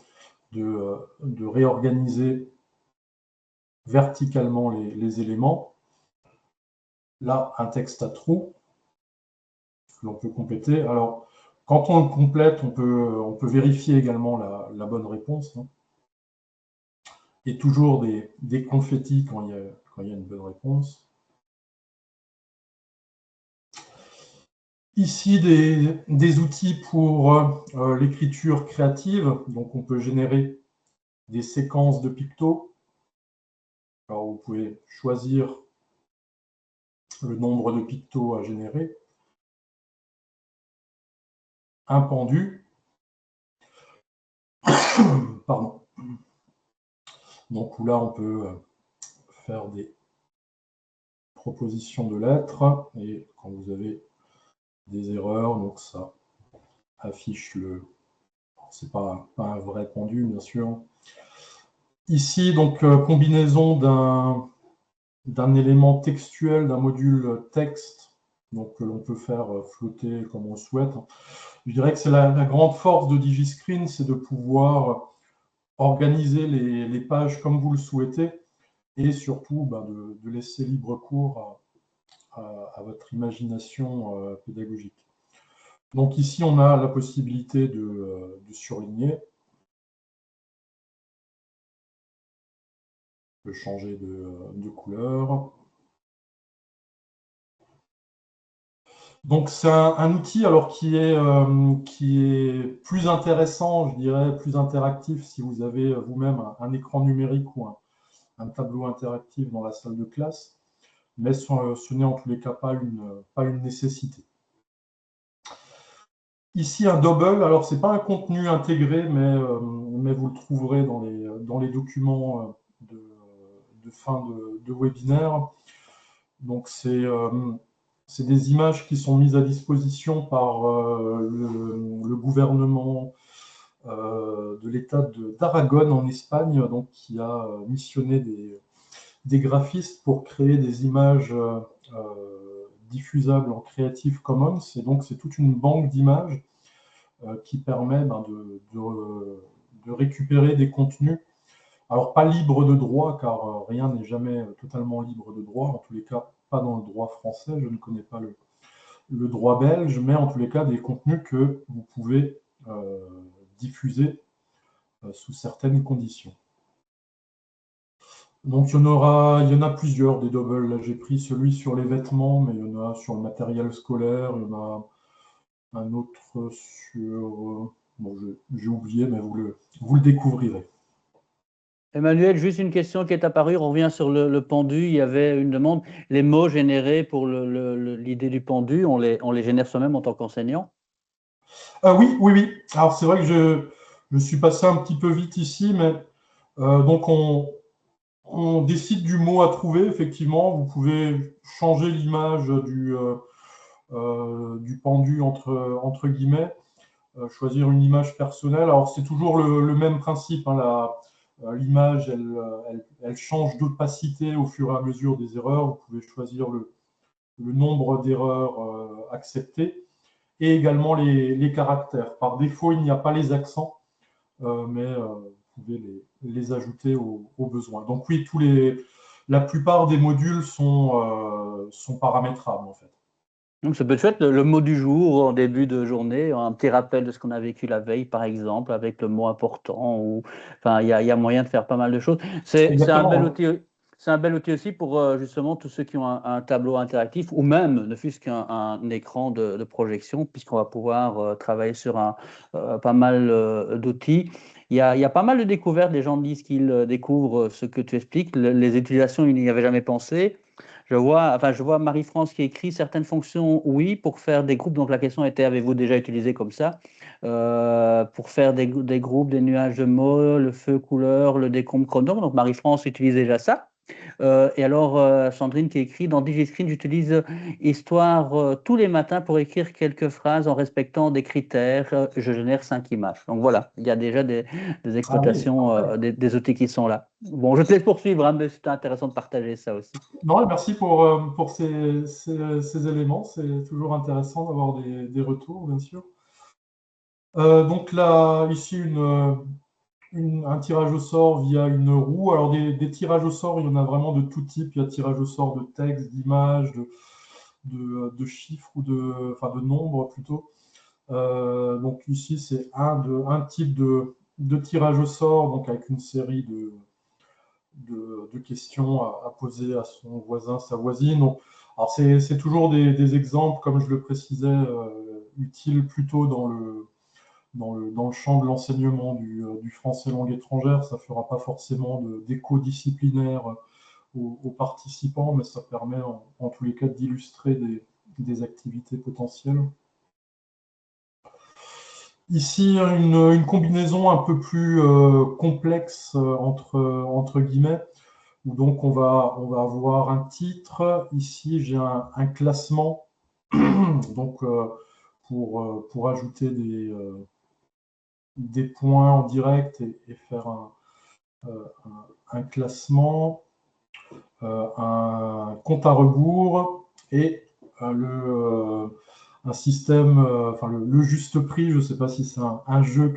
de réorganiser verticalement les éléments. Là, un texte à trous que l'on peut compléter. Alors, quand on le complète, on peut vérifier également la bonne réponse. Hein. Et toujours des confettis quand il y a une bonne réponse. Ici, des outils pour l'écriture créative. Donc, on peut générer des séquences de pictos. Alors, vous pouvez choisir le nombre de pictos à générer. Un pendu. Pardon. Donc, là, on peut faire des propositions de lettres. Et quand vous avez des erreurs, donc ça affiche c'est pas un vrai pendu, bien sûr. Ici, donc, combinaison d'un élément textuel, d'un module texte, donc que l'on peut faire flotter comme on souhaite. Je dirais que c'est la grande force de DigiScreen, c'est de pouvoir organiser les pages comme vous le souhaitez et surtout de laisser libre cours à votre imagination pédagogique. Donc ici, on a la possibilité de surligner, de changer de couleur. Donc, c'est un outil alors qui est plus intéressant, je dirais, plus interactif si vous avez vous-même un écran numérique ou un tableau interactif dans la salle de classe, mais ce n'est en tous les cas pas une nécessité. Ici, un double, alors ce n'est pas un contenu intégré, mais vous le trouverez dans les documents de fin de webinaire. Donc, c'est des images qui sont mises à disposition par le gouvernement de l'État d'Aragon en Espagne, donc, qui a missionné des graphistes pour créer des images diffusables en Creative Commons. Et donc, c'est toute une banque d'images qui permet de récupérer des contenus. Alors, pas libre de droit, car rien n'est jamais totalement libre de droit, en tous les cas, pas dans le droit français, je ne connais pas le droit belge, mais en tous les cas, des contenus que vous pouvez diffuser sous certaines conditions. Donc, il y en a plusieurs des doubles. Là, j'ai pris celui sur les vêtements, mais il y en a sur le matériel scolaire, il y en a un autre sur... Bon, j'ai oublié, mais vous le découvrirez. Emmanuel, juste une question qui est apparue, on revient sur le pendu, il y avait une demande, les mots générés pour l'idée du pendu, on les génère soi-même en tant qu'enseignant? Oui, oui, oui. Alors, c'est vrai que je suis passé un petit peu vite ici, mais donc on décide du mot à trouver, effectivement. Vous pouvez changer l'image du pendu entre guillemets, choisir une image personnelle. Alors, c'est toujours le même principe, hein, l'image, elle change d'opacité au fur et à mesure des erreurs. Vous pouvez choisir le nombre d'erreurs acceptées et également les caractères. Par défaut, il n'y a pas les accents, mais vous pouvez les ajouter au besoin. Donc oui, la plupart des modules sont paramétrables en fait. Donc ça peut être chouette, le mot du jour en début de journée, un petit rappel de ce qu'on a vécu la veille, par exemple, avec le mot important. Enfin, il y a moyen de faire pas mal de choses. C'est un bel outil. C'est un bel outil aussi pour justement tous ceux qui ont un tableau interactif ou même ne fût-ce qu'un écran de projection, puisqu'on va pouvoir travailler sur pas mal d'outils. Il y a pas mal de découvertes. Les gens disent qu'ils découvrent ce que tu expliques. Les utilisations, ils n'y avaient jamais pensé. Je vois Marie-France qui écrit certaines fonctions, oui, pour faire des groupes. Donc la question était, avez-vous déjà utilisé comme ça pour faire des groupes, des nuages de mots, le feu couleur, le décompte chrono. Donc Marie-France utilise déjà ça. Et alors Sandrine qui écrit, dans DigiScreen, j'utilise Histoire tous les matins pour écrire quelques phrases en respectant des critères. Je génère 5 images. Donc voilà, il y a déjà des exploitations, des outils qui sont là. Bon, je te laisse poursuivre, hein, mais c'était intéressant de partager ça aussi. Non, merci pour ces éléments. C'est toujours intéressant d'avoir des retours, bien sûr. Donc là, ici, un tirage au sort via une roue. Alors, des tirages au sort, il y en a vraiment de tout type. Il y a tirage au sort de texte, d'images, de chiffres ou de nombres plutôt. Donc ici, c'est un type de tirage au sort, donc avec une série de questions à poser à son voisin, sa voisine. Donc, alors c'est toujours des exemples, comme je le précisais, utiles plutôt dans le champ de l'enseignement du français langue étrangère. Ça ne fera pas forcément d'écho disciplinaire aux participants, mais ça permet en tous les cas d'illustrer des activités potentielles. Ici, une combinaison un peu plus complexe entre guillemets, où donc on va avoir un titre. Ici, j'ai un classement, donc pour ajouter des points en direct et faire un classement, un compte à rebours et un système, enfin le juste prix. Je ne sais pas si c'est un jeu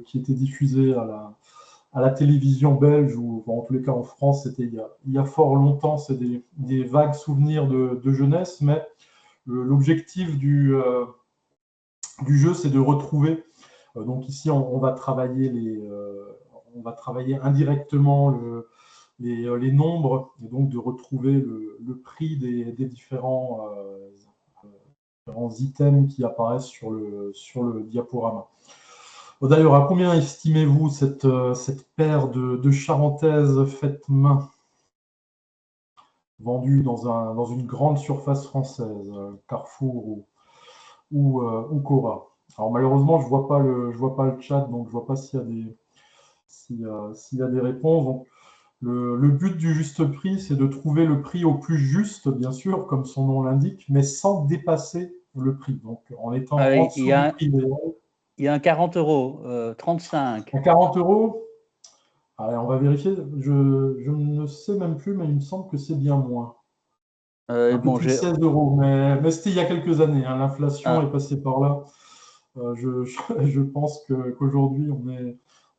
qui était diffusé à la télévision belge ou en tous les cas en France, c'était il y a fort longtemps. C'est des vagues souvenirs de jeunesse, mais l'objectif du jeu, c'est de retrouver. Donc ici, on va travailler indirectement les nombres et donc de retrouver le prix des différents différents items qui apparaissent sur le diaporama. D'ailleurs, à combien estimez-vous cette paire de charentaises faites main, vendue dans une grande surface française, Carrefour ou Cora? Alors malheureusement, je vois pas le chat, donc je vois pas s'il y a des réponses. Donc, le but du juste prix, c'est de trouver le prix au plus juste, bien sûr, comme son nom l'indique, mais sans dépasser le prix. Donc, en étant en Allez, dessous du prix réel. il y a un 40 euros, 35. À 40 euros, allez, on va vérifier. Je ne sais même plus, mais il me semble que c'est bien moins. Un peu Bon, plus de 16 euros, mais c'était il y a quelques années. Hein. L'inflation est passée par là. Je pense qu'aujourd'hui,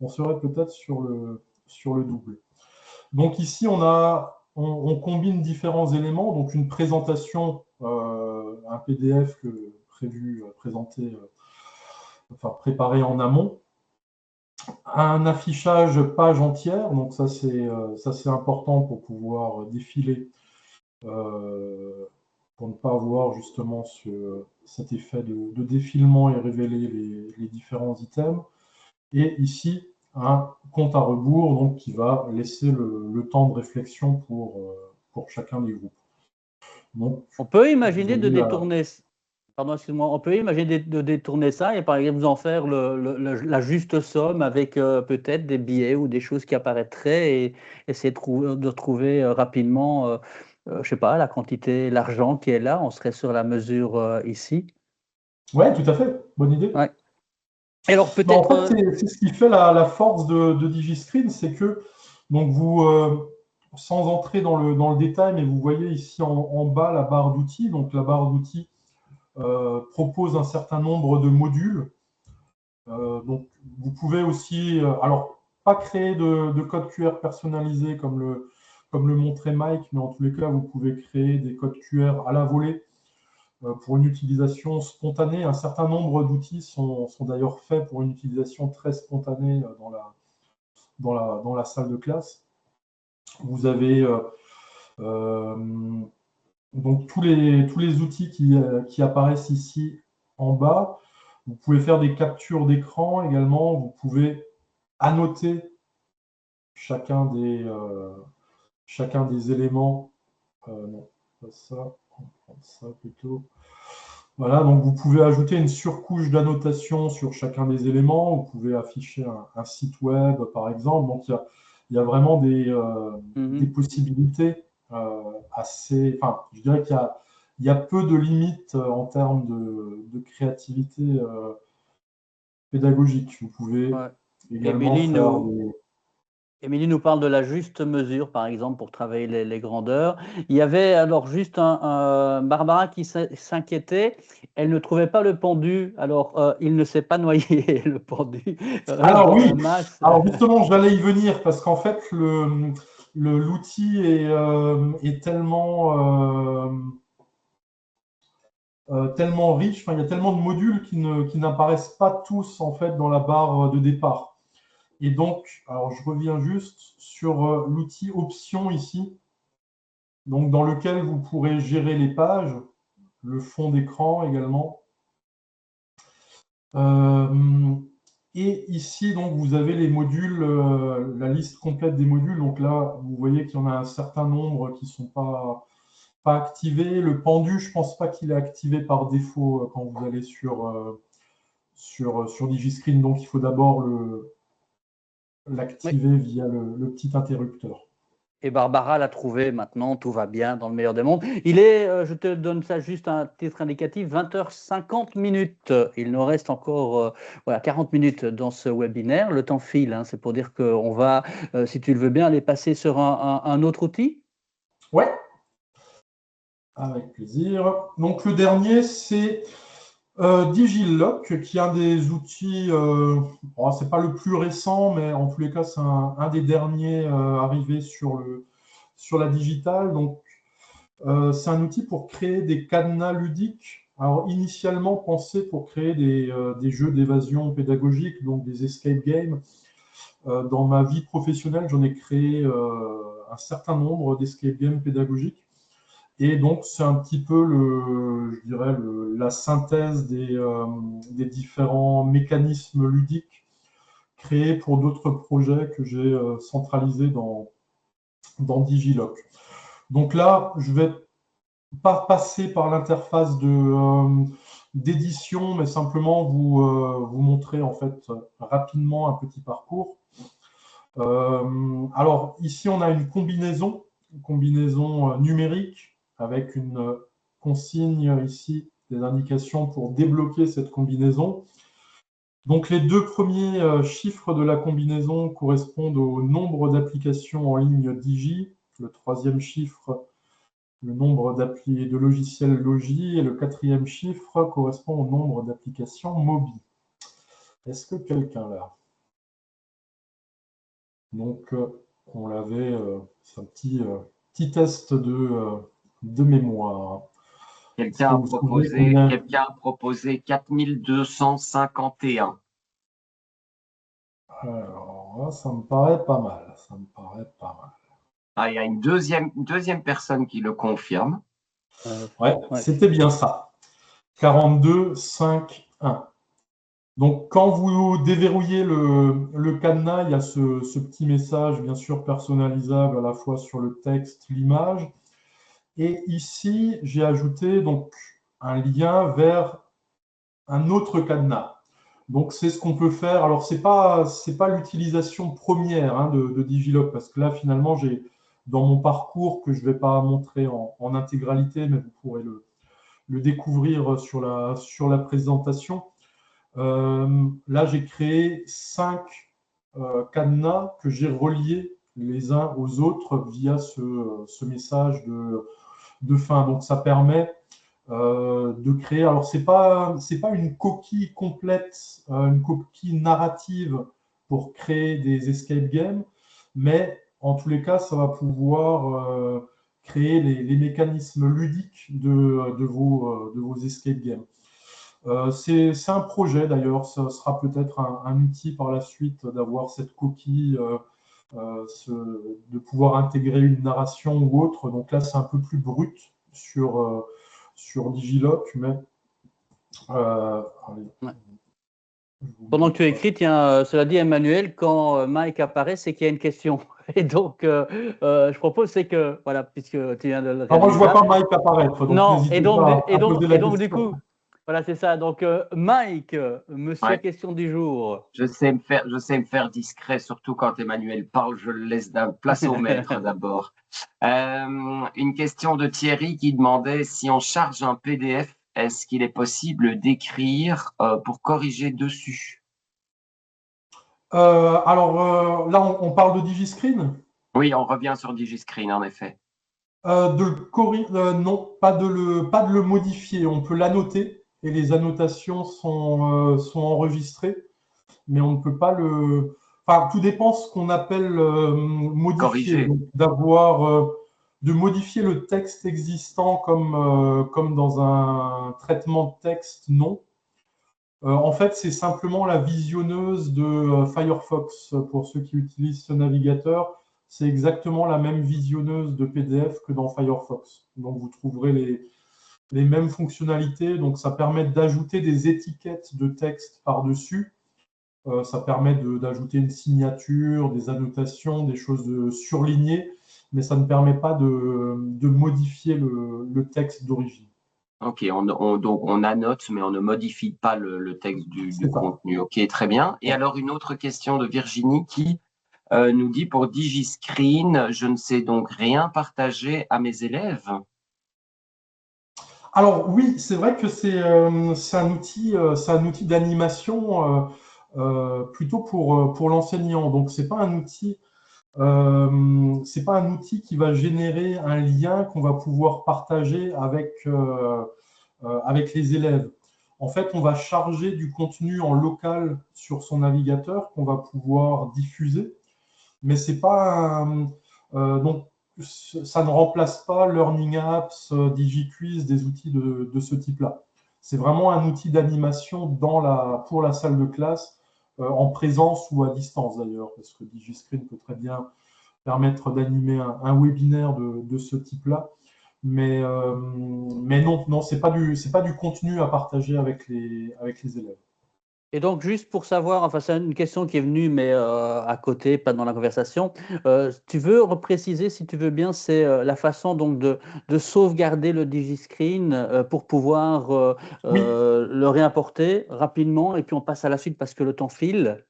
on serait peut-être sur le double. Donc ici, on combine différents éléments. Donc une présentation, un PDF préparé en amont. Un affichage page entière. Donc ça, c'est important pour pouvoir défiler, pour ne pas avoir justement cet effet de défilement et révéler les différents items. Et ici, un compte à rebours donc, qui va laisser le temps de réflexion pour chacun des groupes. Donc, on peut imaginer de détourner. Pardon, excuse-moi. On peut imaginer de détourner ça et par exemple vous en faire la juste somme avec peut-être des billets ou des choses qui apparaîtraient et essayer de trouver rapidement, je ne sais pas, la quantité, l'argent qui est là. On serait sur la mesure ici. Oui, tout à fait. Bonne idée. Ouais. Et alors En peut-être. fait, c'est ce qui fait la force de Digiscreen, c'est que donc vous, sans entrer dans le détail, mais vous voyez ici en bas la barre d'outils. Donc la barre d'outils propose un certain nombre de modules. Donc vous pouvez aussi, alors pas créer de code QR personnalisé comme le montrait Mike, mais en tous les cas, vous pouvez créer des codes QR à la volée pour une utilisation spontanée. Un certain nombre d'outils sont d'ailleurs faits pour une utilisation très spontanée dans la salle de classe. Vous avez donc tous les outils qui apparaissent ici en bas. Vous pouvez faire des captures d'écran également. Vous pouvez annoter chacun des éléments. Non, pas ça. On va prendre ça plutôt. Voilà, donc vous pouvez ajouter une surcouche d'annotation sur chacun des éléments. Vous pouvez afficher un site web, par exemple. Donc, il y a vraiment des possibilités assez. Enfin, je dirais qu'il y a peu de limites en termes de créativité pédagogique. Vous pouvez également faire des. Émilie nous parle de la juste mesure, par exemple, pour travailler les grandeurs. Il y avait alors juste Barbara qui s'inquiétait. Elle ne trouvait pas le pendu. Alors, il ne s'est pas noyé, le pendu. Alors oui, masse. alors justement, j'allais y venir parce qu'en fait, l'outil est tellement riche, enfin, il y a tellement de modules qui n'apparaissent pas tous en fait dans la barre de départ. Et donc, alors je reviens juste sur l'outil options ici, donc dans lequel vous pourrez gérer les pages, le fond d'écran également. Et ici, donc, vous avez les modules, la liste complète des modules. Donc là, vous voyez qu'il y en a un certain nombre qui ne sont pas activés. Le pendu, je ne pense pas qu'il est activé par défaut quand vous allez sur Digiscreen. Donc, il faut d'abord l'activer via le petit interrupteur. Et Barbara l'a trouvé maintenant, tout va bien dans le meilleur des mondes. Il est, je te donne ça juste un titre indicatif, 20h50. Il nous reste encore 40 minutes dans ce webinaire. Le temps file, hein, c'est pour dire qu'on va, si tu le veux bien, aller passer sur un autre outil. Ouais, avec plaisir. Donc le dernier, c'est Digiloc, qui est un des outils, c'est pas le plus récent, mais en tous les cas, c'est un des derniers arrivés sur la digitale. Donc, c'est un outil pour créer des cadenas ludiques. Alors, initialement pensé pour créer des jeux d'évasion pédagogique, donc des escape games. Dans ma vie professionnelle, j'en ai créé un certain nombre d'escape games pédagogiques. Et donc, c'est un petit peu, je dirais, la synthèse des différents mécanismes ludiques créés pour d'autres projets que j'ai centralisés dans Digiloc. Donc là, je vais pas passer par l'interface d'édition, mais simplement vous montrer en fait rapidement un petit parcours. Alors ici, on a une combinaison numérique avec une consigne ici, des indications pour débloquer cette combinaison. Donc les deux premiers chiffres de la combinaison correspondent au nombre d'applications en ligne Digi. Le troisième chiffre, le nombre d'applis de logiciels Logi, et le quatrième chiffre correspond au nombre d'applications Mobi. Est-ce que quelqu'un l'a? Donc, on l'avait, c'est un petit test de mémoire. Quelqu'un a proposé 4251. Alors, ça me paraît pas mal. Ah, il y a une deuxième personne qui le confirme. Ouais, c'était bien ça. 42, 5, 1. Donc, quand vous déverrouillez le cadenas, il y a ce petit message, bien sûr, personnalisable à la fois sur le texte, l'image. Et ici, j'ai ajouté donc un lien vers un autre cadenas. Donc, c'est ce qu'on peut faire. Alors, c'est pas l'utilisation première de Digiloc, parce que là, finalement, j'ai dans mon parcours que je ne vais pas montrer en intégralité, mais vous pourrez le découvrir sur la présentation. Là, j'ai créé 5 cadenas que j'ai reliés les uns aux autres via ce message de fin. Donc, ça permet de créer. Alors, c'est pas une coquille complète, une coquille narrative pour créer des escape games, mais en tous les cas, ça va pouvoir créer les mécanismes ludiques de vos escape games. C'est un projet d'ailleurs, ça sera peut-être un outil par la suite d'avoir cette coquille, de pouvoir intégrer une narration ou autre. Donc là, c'est un peu plus brut sur Digiloc, mais ouais. Pendant que tu écris, tiens, cela dit, Emmanuel, quand Mike apparaît, c'est qu'il y a une question. Et donc, je propose, c'est que, voilà, puisque tu viens de le réaliser. Alors moi, je ne vois pas Mike apparaître, donc non, n'hésitez pas à poser la question. Du coup, voilà, c'est ça. Donc, Mike, monsieur question du jour. Je sais me faire discret, surtout quand Emmanuel parle, je le laisse place au maître d'abord. Une question de Thierry qui demandait si on charge un PDF, est-ce qu'il est possible d'écrire pour corriger dessus? Alors là, on parle de DigiScreen? Oui, on revient sur DigiScreen, en effet. Non, pas de le modifier. On peut l'annoter et les annotations sont enregistrées, mais on ne peut pas le. Enfin, tout dépend ce qu'on appelle modifier. Donc, de modifier le texte existant comme dans un traitement de texte, non. En fait, c'est simplement la visionneuse de Firefox. Pour ceux qui utilisent ce navigateur, c'est exactement la même visionneuse de PDF que dans Firefox. Donc, vous trouverez les mêmes fonctionnalités. Donc, ça permet d'ajouter des étiquettes de texte par-dessus. Ça permet d'ajouter une signature, des annotations, des choses surlignées, mais ça ne permet pas de modifier le texte d'origine. Ok, donc on annote, mais on ne modifie pas le texte du contenu. Ok, très bien. Et alors, une autre question de Virginie qui nous dit pour DigiScreen, je ne sais donc rien partager à mes élèves. Alors oui, c'est vrai que c'est un outil d'animation plutôt pour l'enseignant. Donc c'est pas un outil qui va générer un lien qu'on va pouvoir partager avec les élèves. En fait, on va charger du contenu en local sur son navigateur qu'on va pouvoir diffuser, mais c'est pas donc ça ne remplace pas Learning Apps, DigiQuiz, des outils de ce type-là. C'est vraiment un outil d'animation pour la salle de classe, en présence ou à distance d'ailleurs, parce que DigiScreen peut très bien permettre d'animer un webinaire de ce type-là. Mais non, c'est pas du contenu à partager avec les élèves. Et donc, juste pour savoir, enfin, c'est une question qui est venue, mais à côté, pas dans la conversation. Tu veux repréciser, si tu veux bien, c'est la façon donc de sauvegarder le DigiScreen pour pouvoir Oui, le réimporter rapidement et puis on passe à la suite parce que le temps file.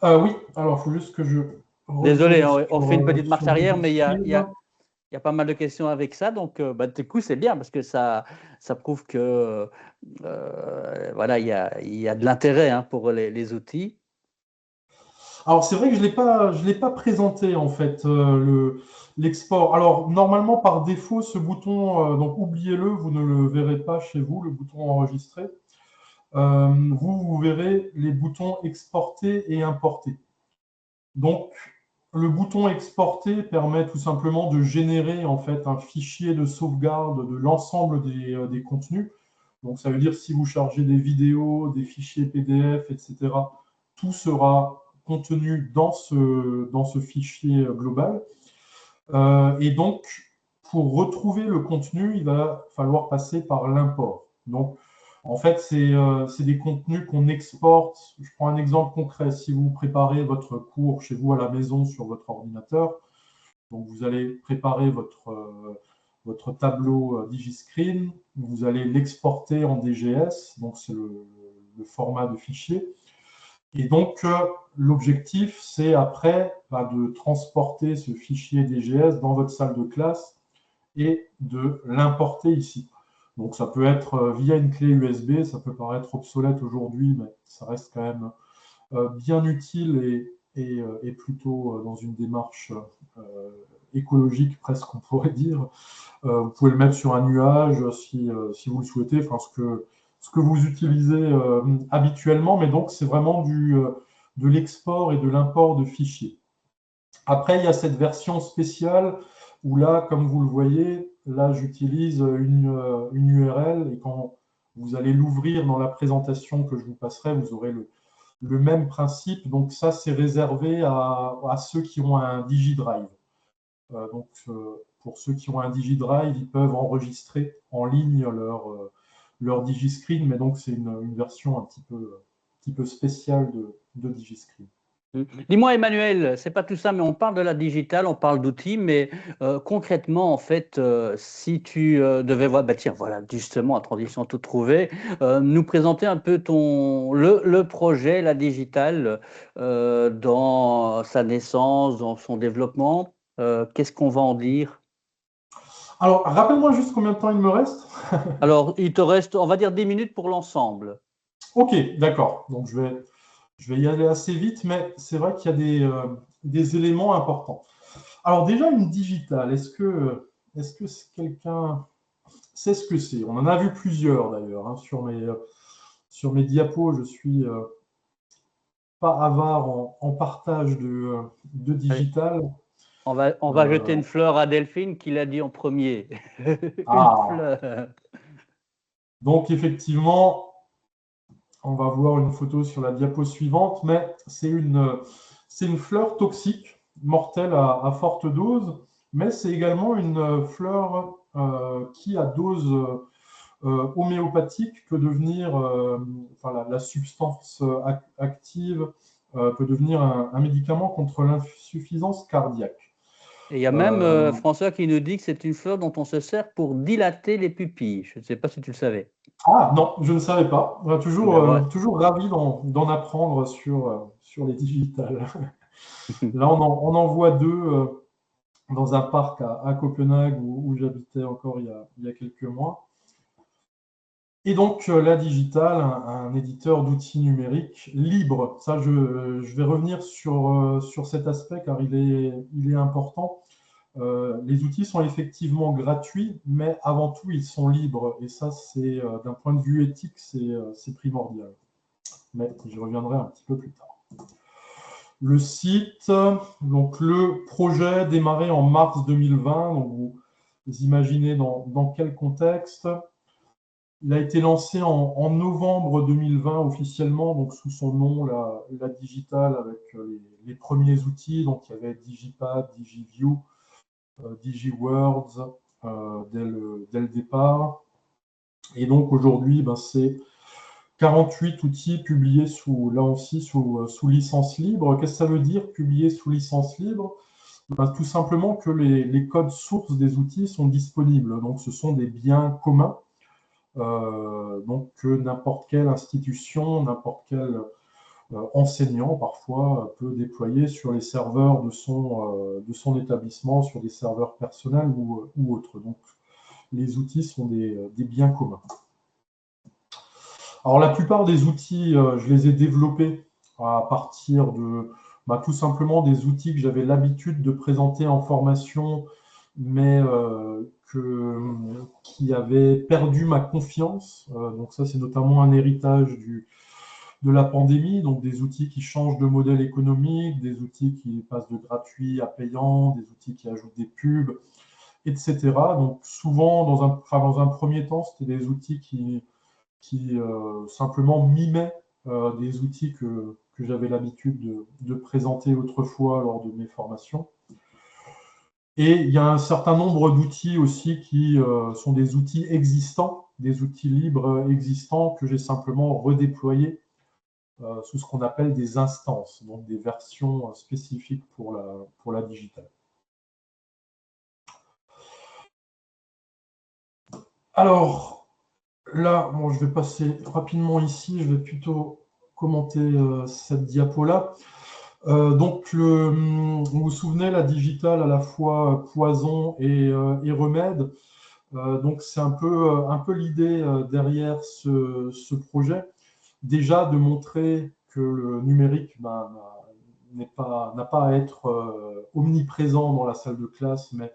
oui. Alors, il faut juste que je Désolé, retourne on fait une petite marche sur arrière, mais DigiScreen. il y a pas mal de questions avec ça. Donc, bah, du coup, c'est bien parce que ça prouve que voilà, il y a de l'intérêt hein, pour les outils. Alors, c'est vrai que je l'ai pas présenté, en fait, l'export. Alors, normalement, par défaut, ce bouton, donc oubliez-le, vous ne le verrez pas chez vous, le bouton enregistrer. Vous verrez les boutons exporter et importer. Donc, le bouton exporter permet tout simplement de générer, en fait, un fichier de sauvegarde de l'ensemble des contenus. Donc, ça veut dire si vous chargez des vidéos, des fichiers PDF, etc., tout sera contenu dans ce fichier global. Et donc, pour retrouver le contenu, il va falloir passer par l'import. Donc, en fait, c'est des contenus qu'on exporte. Je prends un exemple concret. Si vous préparez votre cours chez vous à la maison sur votre ordinateur, donc vous allez préparer votre tableau DigiScreen, vous allez l'exporter en DGS, donc c'est le format de fichier. Et donc, l'objectif, c'est après de transporter ce fichier DGS dans votre salle de classe et de l'importer ici. Donc, ça peut être via une clé USB, ça peut paraître obsolète aujourd'hui, mais ça reste quand même bien utile et plutôt dans une démarche écologique, presque, on pourrait dire. Vous pouvez le mettre sur un nuage si vous le souhaitez, enfin, ce que vous utilisez habituellement, mais donc c'est vraiment de l'export et de l'import de fichiers. Après, il y a cette version spéciale où là, comme vous le voyez, là, j'utilise une URL et quand vous allez l'ouvrir dans la présentation que je vous passerai, vous aurez le même principe. Donc ça, c'est réservé à ceux qui ont un DigiDrive. Donc, pour ceux qui ont un DigiDrive, ils peuvent enregistrer en ligne leur DigiScreen, mais donc c'est une version un petit peu spéciale de DigiScreen. Dis-moi, Emmanuel, c'est pas tout ça, mais on parle de la digitale, on parle d'outils, mais concrètement, en fait, si tu devais voir, bah tiens, voilà, justement, en transition tout trouvée, nous présenter un peu le projet, la digitale, dans sa naissance, dans son développement, qu'est-ce qu'on va en dire? Alors, rappelle-moi juste combien de temps il me reste. Alors, il te reste, on va dire 10 minutes pour l'ensemble. Ok, d'accord. Donc, je vais y aller assez vite, mais c'est vrai qu'il y a des éléments importants. Alors, déjà, une digitale, est-ce que quelqu'un sait ce que c'est? On en a vu plusieurs d'ailleurs hein, sur mes diapos. Je suis pas avare en partage de Allez, digital. on va jeter Euh, une fleur à Delphine qui l'a dit en premier. Une ah, fleur. donc effectivement, on va voir une photo sur la diapo suivante, mais c'est une fleur toxique, mortelle à forte dose, mais c'est également une fleur qui, à dose homéopathique, peut devenir, enfin, la substance active peut devenir un médicament contre l'insuffisance cardiaque. Et il y a même François qui nous dit que c'est une fleur dont on se sert pour dilater les pupilles. Je ne sais pas si tu le savais. Ah non, je ne savais pas. Ben voilà. Toujours ravi d'en apprendre sur les digitales. Là, on en voit deux dans un parc à Copenhague où j'habitais encore il y a quelques mois. Et donc, la digitale, un éditeur d'outils numériques libre. Ça, je vais revenir sur cet aspect car il est important. Les outils sont effectivement gratuits, mais avant tout, ils sont libres. Et ça, c'est d'un point de vue éthique, c'est primordial. Mais j'y reviendrai un petit peu plus tard. Le site, donc le projet démarré en mars 2020, donc vous imaginez dans quel contexte. Il a été lancé en novembre 2020 officiellement, donc sous son nom, la Digital, avec premiers outils. Donc il y avait Digipad, DigiView, DigiWords, dès le départ. Et donc aujourd'hui, c'est 48 outils publiés là aussi sous licence libre. Qu'est-ce que ça veut dire, publiés sous licence libre? Tout simplement que les codes sources des outils sont disponibles. Donc ce sont des biens communs. Donc que n'importe quelle institution, n'importe quel enseignant parfois peut déployer sur les serveurs de son établissement, sur des serveurs personnels ou autres. Donc les outils sont des biens communs. Alors la plupart des outils, je les ai développés à partir de tout simplement des outils que j'avais l'habitude de présenter en formation, mais qui avaient perdu ma confiance. Donc ça, c'est notamment un héritage de la pandémie, donc des outils qui changent de modèle économique, des outils qui passent de gratuit à payant, des outils qui ajoutent des pubs, etc. Donc souvent, dans un premier temps, c'était des outils qui simplement mimaient des outils que j'avais l'habitude de présenter autrefois lors de mes formations. Et il y a un certain nombre d'outils aussi qui sont des outils existants, des outils libres existants que j'ai simplement redéployés sous ce qu'on appelle des instances, donc des versions spécifiques pour la digitale. Alors, là, je vais passer rapidement ici, je vais plutôt commenter cette diapo-là. Donc, vous vous souvenez, la digitale à la fois poison et remède. Donc, c'est un peu l'idée derrière ce projet. Déjà, de montrer que le numérique n'a pas à être omniprésent dans la salle de classe, mais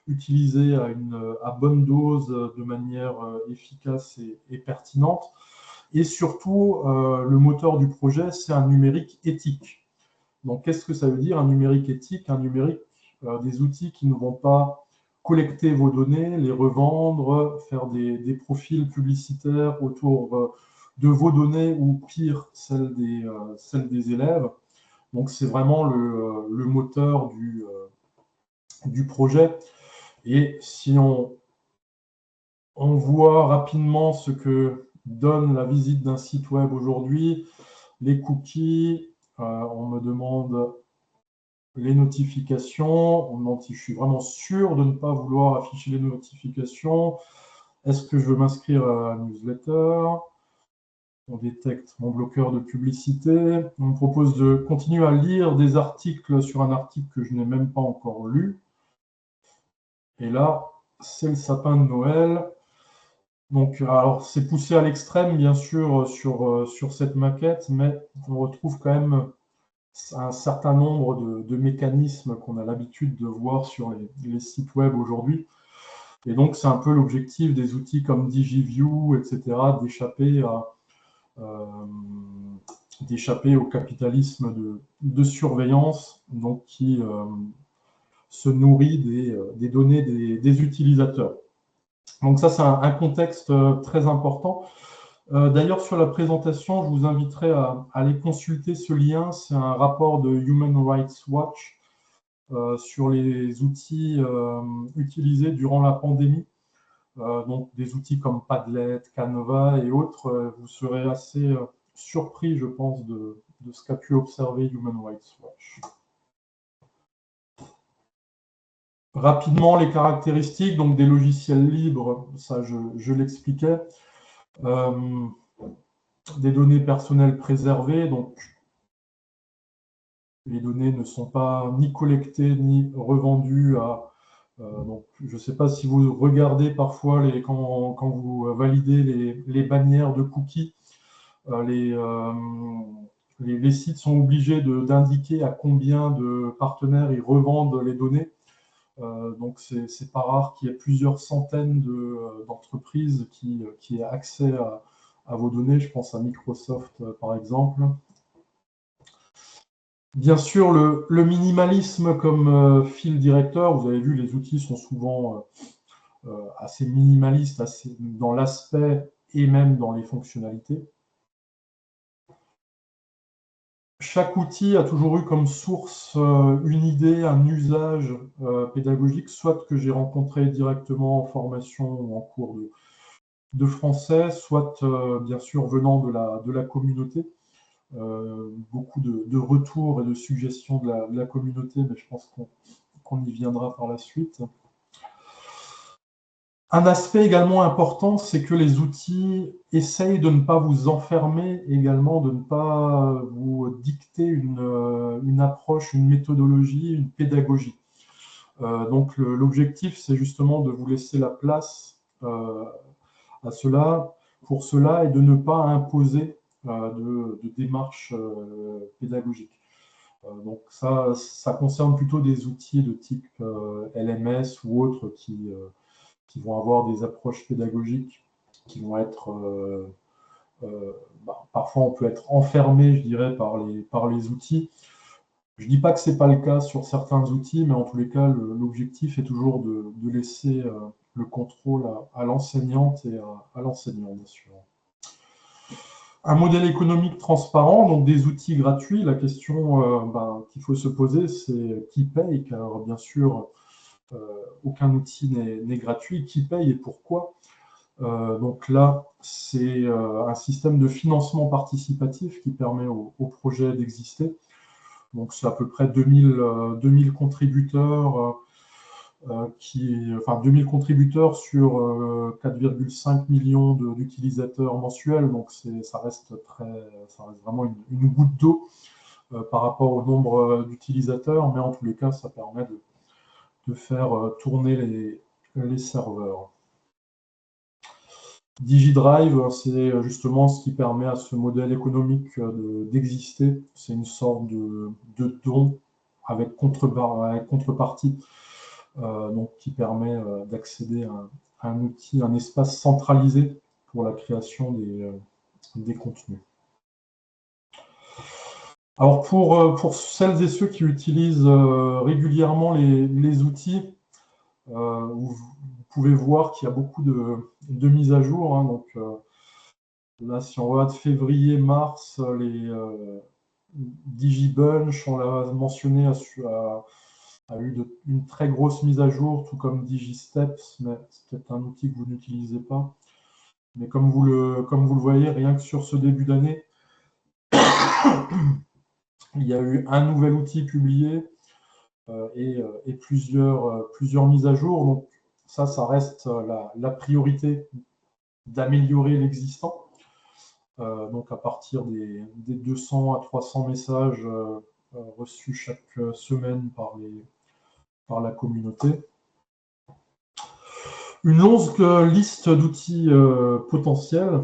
utilisé à bonne dose, de manière efficace et pertinente. Et surtout, le moteur du projet, c'est un numérique éthique. Donc, qu'est-ce que ça veut dire, un numérique éthique? Un numérique, des outils qui ne vont pas collecter vos données, les revendre, faire des profils publicitaires autour de vos données ou, pire, celles des élèves. Donc, c'est vraiment le moteur du projet. Et si on voit rapidement ce que donne la visite d'un site web aujourd'hui, les cookies, on me demande les notifications, on me demande si je suis vraiment sûr de ne pas vouloir afficher les notifications. Est-ce que je veux m'inscrire à la newsletter? On détecte mon bloqueur de publicité. On me propose de continuer à lire des articles sur un article que je n'ai même pas encore lu. Et là, c'est le sapin de Noël. Donc, alors, c'est poussé à l'extrême, bien sûr, sur cette maquette, mais on retrouve quand même un certain nombre de mécanismes qu'on a l'habitude de voir sur les sites web aujourd'hui. Et donc, c'est un peu l'objectif des outils comme DigiView, etc., d'échapper au capitalisme de surveillance, donc qui se nourrit des données des utilisateurs. Donc ça, c'est un contexte très important. D'ailleurs, sur la présentation, je vous inviterai à aller consulter ce lien. C'est un rapport de Human Rights Watch sur les outils utilisés durant la pandémie. Donc des outils comme Padlet, Canva et autres. Vous serez assez surpris, je pense, de ce qu'a pu observer Human Rights Watch. Rapidement, les caractéristiques donc des logiciels libres, ça je l'expliquais. Des données personnelles préservées, donc les données ne sont pas ni collectées ni revendues à... donc, je ne sais pas si vous regardez parfois quand vous validez les bannières de cookies, les sites sont obligés d'indiquer à combien de partenaires ils revendent les données. Donc, c'est pas rare qu'il y ait plusieurs centaines d'entreprises qui aient accès à vos données. Je pense à Microsoft, par exemple. Bien sûr, le minimalisme comme fil directeur. Vous avez vu, les outils sont souvent assez minimalistes dans l'aspect et même dans les fonctionnalités. chaque outil a toujours eu comme source une idée, un usage pédagogique, soit que j'ai rencontré directement en formation ou en cours de français, soit bien sûr venant de la communauté. Beaucoup de retours et de suggestions de la communauté, mais je pense qu'on y viendra par la suite. Un aspect également important, c'est que les outils essayent de ne pas vous enfermer, également de ne pas vous dicter une approche, une méthodologie, une pédagogie. Donc l'objectif, c'est justement de vous laisser la place à cela, pour cela, et de ne pas imposer de démarche pédagogique. Donc ça concerne plutôt des outils de type LMS ou autres qui vont avoir des approches pédagogiques qui vont être parfois on peut être enfermé, je dirais, par les outils. Je ne dis pas que ce n'est pas le cas sur certains outils, mais en tous les cas, l'objectif est toujours de laisser le contrôle à l'enseignante et à l'enseignant, bien sûr. Un modèle économique transparent, donc des outils gratuits. La question qu'il faut se poser, c'est qui paye, car bien sûr, aucun outil n'est gratuit. Qui paye et pourquoi? Donc là, c'est un système de financement participatif qui permet au projet d'exister. Donc c'est à peu près 2000 contributeurs, 2000 contributeurs sur 4,5 millions d'utilisateurs mensuels. Donc ça reste vraiment une goutte d'eau par rapport au nombre d'utilisateurs, mais en tous les cas, ça permet de faire tourner les serveurs. DigiDrive, c'est justement ce qui permet à ce modèle économique d'exister. C'est une sorte de don avec contrepartie, donc qui permet d'accéder à un outil, un espace centralisé pour la création des contenus. Alors pour celles et ceux qui utilisent régulièrement les outils, vous pouvez voir qu'il y a beaucoup de mises à jour. Hein, donc là, si on regarde février, mars, les DigiBunch, on l'a mentionné, a eu une très grosse mise à jour, tout comme DigiSteps, mais c'est peut-être un outil que vous n'utilisez pas. Mais comme vous le voyez, rien que sur ce début d'année, il y a eu un nouvel outil publié et plusieurs mises à jour. Donc ça reste la priorité d'améliorer l'existant. Donc à partir des 200 à 300 messages reçus chaque semaine par la communauté. Une longue liste d'outils potentiels.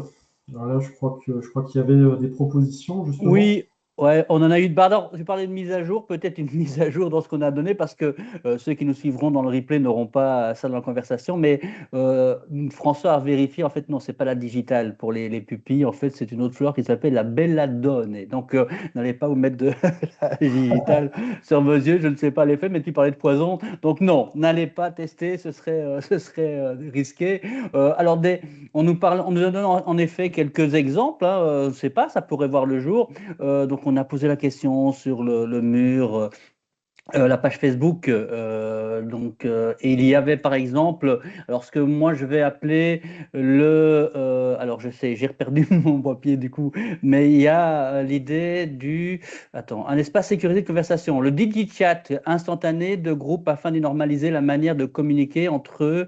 Alors là, je crois qu'il y avait des propositions, justement. Oui. Ouais, on en a eu de barre. Je parlais de mise à jour, peut-être une mise à jour dans ce qu'on a donné, parce que ceux qui nous suivront dans le replay n'auront pas ça dans la conversation. Mais François a vérifié, en fait, non, c'est pas la digitale pour les pupilles. En fait, c'est une autre fleur qui s'appelle la belladone. Et donc, n'allez pas vous mettre de la digitale sur vos yeux. Je ne sais pas l'effet, mais tu parlais de poison. Donc, non, n'allez pas tester, ce serait risqué. Alors, on nous a donné en effet quelques exemples. Hein, je ne sais pas, ça pourrait voir le jour. Donc, on a posé la question sur le mur, la page Facebook. Et il y avait par exemple, alors ce que moi je vais appeler alors je sais, j'ai perdu mon papier du coup, mais il y a l'idée un espace sécurisé de conversation, le DigiChat instantané de groupe afin de normaliser la manière de communiquer entre eux,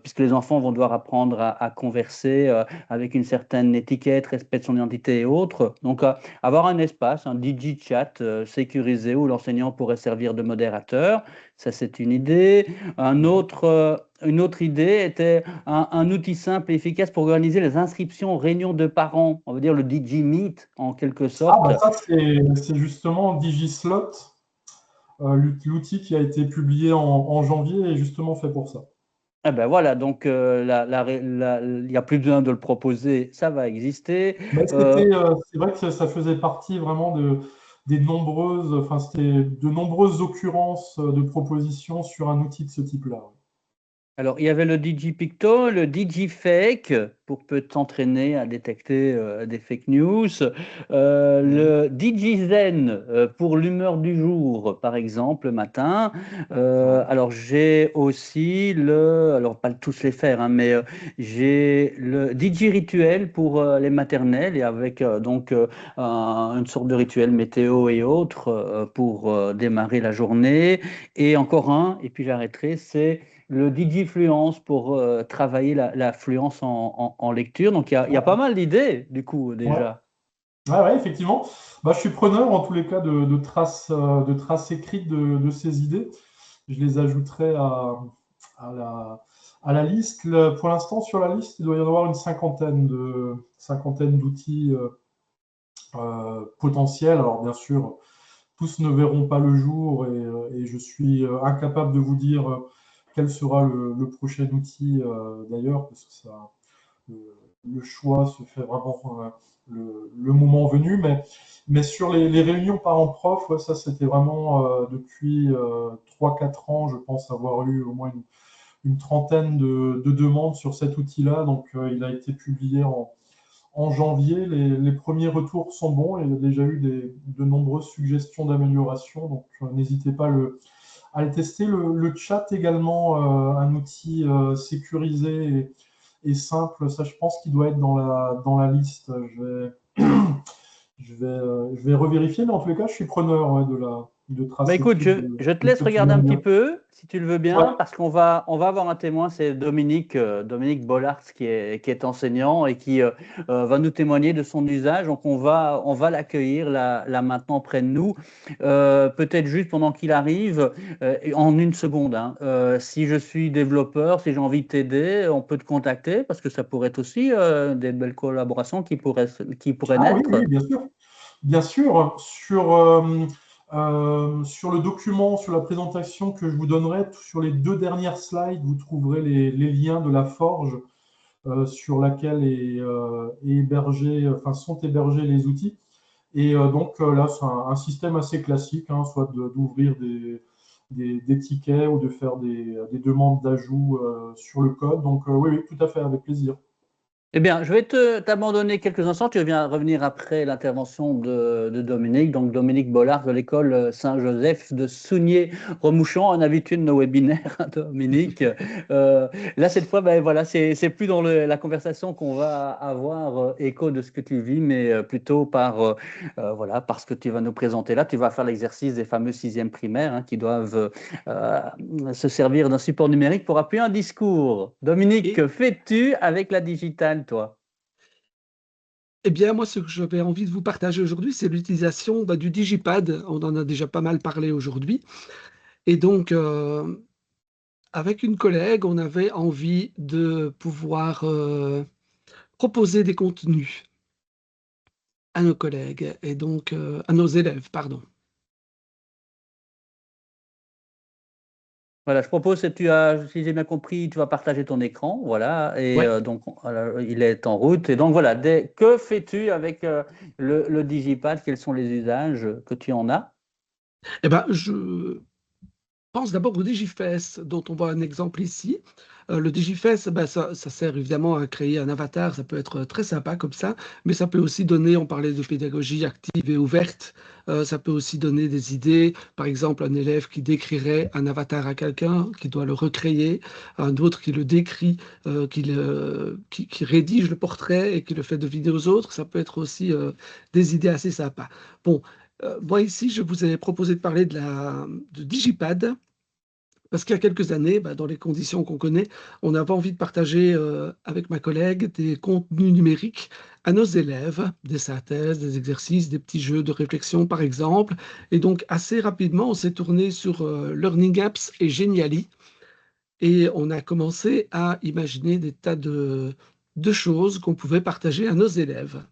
puisque les enfants vont devoir apprendre à converser avec une certaine étiquette, respect de son identité et autres. Donc, avoir un espace, un DigiChat sécurisé où l'enseignant pourrait servir de modérateur, ça c'est une idée. Une autre idée était un outil simple et efficace pour organiser les inscriptions aux réunions de parents, on va dire le DigiMeet en quelque sorte. Ah, ça c'est justement DigiSlot, l'outil qui a été publié en janvier est justement fait pour ça. Eh ben voilà, donc il n'y a plus besoin de le proposer, ça va exister. Mais c'est vrai que ça faisait partie vraiment c'était de nombreuses occurrences de propositions sur un outil de ce type-là. Alors, il y avait le DigiPicto, le DigiFake pour peut t'entraîner à détecter des fake news, le DigiZen pour l'humeur du jour, par exemple, le matin. Alors, j'ai aussi alors pas tous les faire, hein, mais j'ai le DigiRituel pour les maternelles et avec une sorte de rituel météo et autres pour démarrer la journée. Et encore un, et puis j'arrêterai, c'est le Digifluence pour travailler la fluence en lecture. Donc, il y a pas mal d'idées, du coup, Ouais, déjà. ouais, effectivement. Bah, je suis preneur en tous les cas de traces écrites de ces idées. Je les ajouterai à à la liste. Pour l'instant, sur la liste, il doit y en avoir une cinquantaine d'outils potentiels. Alors, bien sûr, tous ne verront pas le jour et je suis incapable de vous dire quel sera le prochain outil d'ailleurs, parce que le, le choix se fait vraiment le moment venu. Mais sur les réunions parents-prof, ouais, ça c'était vraiment depuis 3-4 ans, je pense avoir eu au moins une trentaine de demandes sur cet outil-là. Donc il a été publié en janvier. Les premiers retours sont bons. Il y a déjà eu de nombreuses suggestions d'amélioration. Donc n'hésitez pas à le tester. Le chat également, un outil sécurisé et simple. Ça, je pense qu'il doit être dans la liste. Je vais revérifier, mais en tous les cas, je suis preneur ouais, de Bah traces écoute, écrites je te de laisse ce que tu regarder viens un de petit dire. peu, si tu le veux Ouais, bien, parce qu'on va avoir un témoin, c'est Dominique Bollards, qui est enseignant et qui va nous témoigner de son usage. Donc, on va l'accueillir là maintenant près de nous. Peut-être juste pendant qu'il arrive, en une seconde, hein. Si je suis développeur, si j'ai envie de t'aider, on peut te contacter, parce que ça pourrait être aussi des belles collaborations qui pourraient ah oui, naître. oui, bien sûr. Bien sûr, sur le document, sur la présentation que je vous donnerai, sur les deux dernières slides, vous trouverez les liens de la forge sur laquelle sont hébergés les outils. Et donc là, c'est un système assez classique, hein, soit d'ouvrir des tickets ou de faire des demandes d'ajout sur le code. Donc oui, oui, tout à fait, avec plaisir. Eh bien, je vais t'abandonner quelques instants. Tu viens revenir après l'intervention de Dominique. Donc, Dominique Bollard de l'école Saint-Joseph de Sougnier-Remouchon, un habitué de nos webinaires, hein, Dominique. Là, cette fois, ben, voilà, c'est plus dans la conversation qu'on va avoir écho de ce que tu vis, mais plutôt voilà, par ce que tu vas nous présenter là. Tu vas faire l'exercice des fameux sixièmes primaires, hein, qui doivent se servir d'un support numérique pour appuyer un discours. Dominique, Et que fais-tu avec la digitale, toi? eh bien, moi, ce que j'avais envie de vous partager aujourd'hui, c'est l'utilisation du digipad. On en a déjà pas mal parlé aujourd'hui. Et donc, avec une collègue, on avait envie de pouvoir proposer des contenus à nos collègues et donc à nos élèves, pardon. Voilà, je propose que si j'ai bien compris, tu vas partager ton écran, voilà, et Ouais. donc voilà, il est en route. Et donc voilà, que fais-tu avec le digipad? Quels sont les usages que tu en as? Eh ben, je pense d'abord au Digifest, dont on voit un exemple ici. Le Digifest, ben, ça sert évidemment à créer un avatar, ça peut être très sympa comme ça, mais ça peut aussi donner, on parlait de pédagogie active et ouverte, ça peut aussi donner des idées, par exemple un élève qui décrirait un avatar à quelqu'un, qui doit le recréer, un autre qui le décrit, qui rédige le portrait et qui le fait deviner aux autres, ça peut être aussi des idées assez sympas. Bon, moi ici, je vous ai proposé de parler de Digipad. Parce qu'il y a quelques années, dans les conditions qu'on connaît, on avait envie de partager avec ma collègue des contenus numériques à nos élèves, des synthèses, des exercices, des petits jeux de réflexion par exemple. Et donc assez rapidement, on s'est tourné sur Learning Apps et Geniali. Et on a commencé à imaginer des tas de choses qu'on pouvait partager à nos élèves.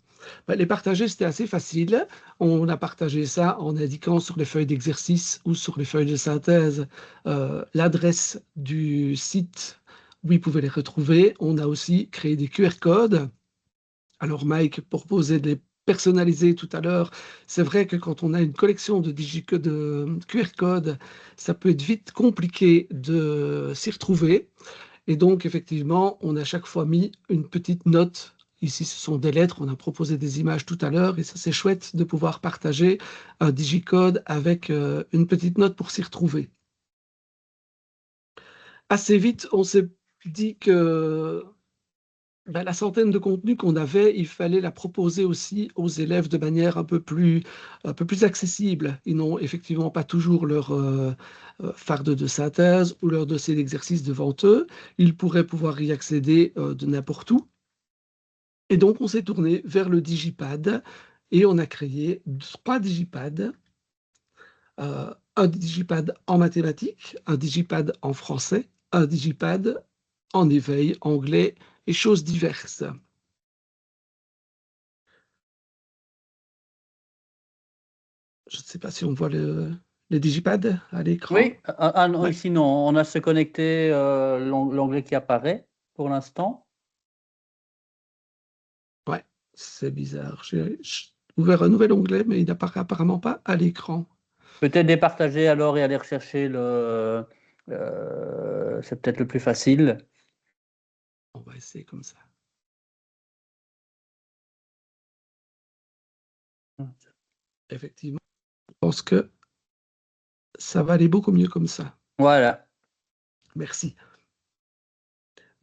Les partager, c'était assez facile. On a partagé ça en indiquant sur les feuilles d'exercice ou sur les feuilles de synthèse l'adresse du site où ils pouvaient les retrouver. On a aussi créé des QR codes. Alors Mike proposait de les personnaliser tout à l'heure. C'est vrai que quand on a une collection de QR codes, ça peut être vite compliqué de s'y retrouver. Et donc, effectivement, on a chaque fois mis une petite note. Ici, ce sont des lettres. On a proposé des images tout à l'heure. Et ça, c'est chouette de pouvoir partager un digicode avec une petite note pour s'y retrouver. Assez vite, on s'est dit que la centaine de contenus qu'on avait, il fallait la proposer aussi aux élèves de manière un peu plus accessible. Ils n'ont effectivement pas toujours leur farde de synthèse ou leur dossier d'exercice devant eux. Ils pourraient pouvoir y accéder de n'importe où. Et donc, on s'est tourné vers le digipad et on a créé 3 digipads. Un digipad en mathématiques, un digipad en français, un digipad en éveil, anglais et choses diverses. Je ne sais pas si on voit le digipad à l'écran. Oui, non, Ouais. ici non, on a se connecter l'onglet qui apparaît pour l'instant. Ouais, c'est bizarre. J'ai ouvert un nouvel onglet, mais il n'apparaît apparemment pas à l'écran. Peut-être départager alors et aller rechercher c'est peut-être le plus facile. On va essayer comme ça. Effectivement, je pense que ça va aller beaucoup mieux comme ça. Voilà. Merci.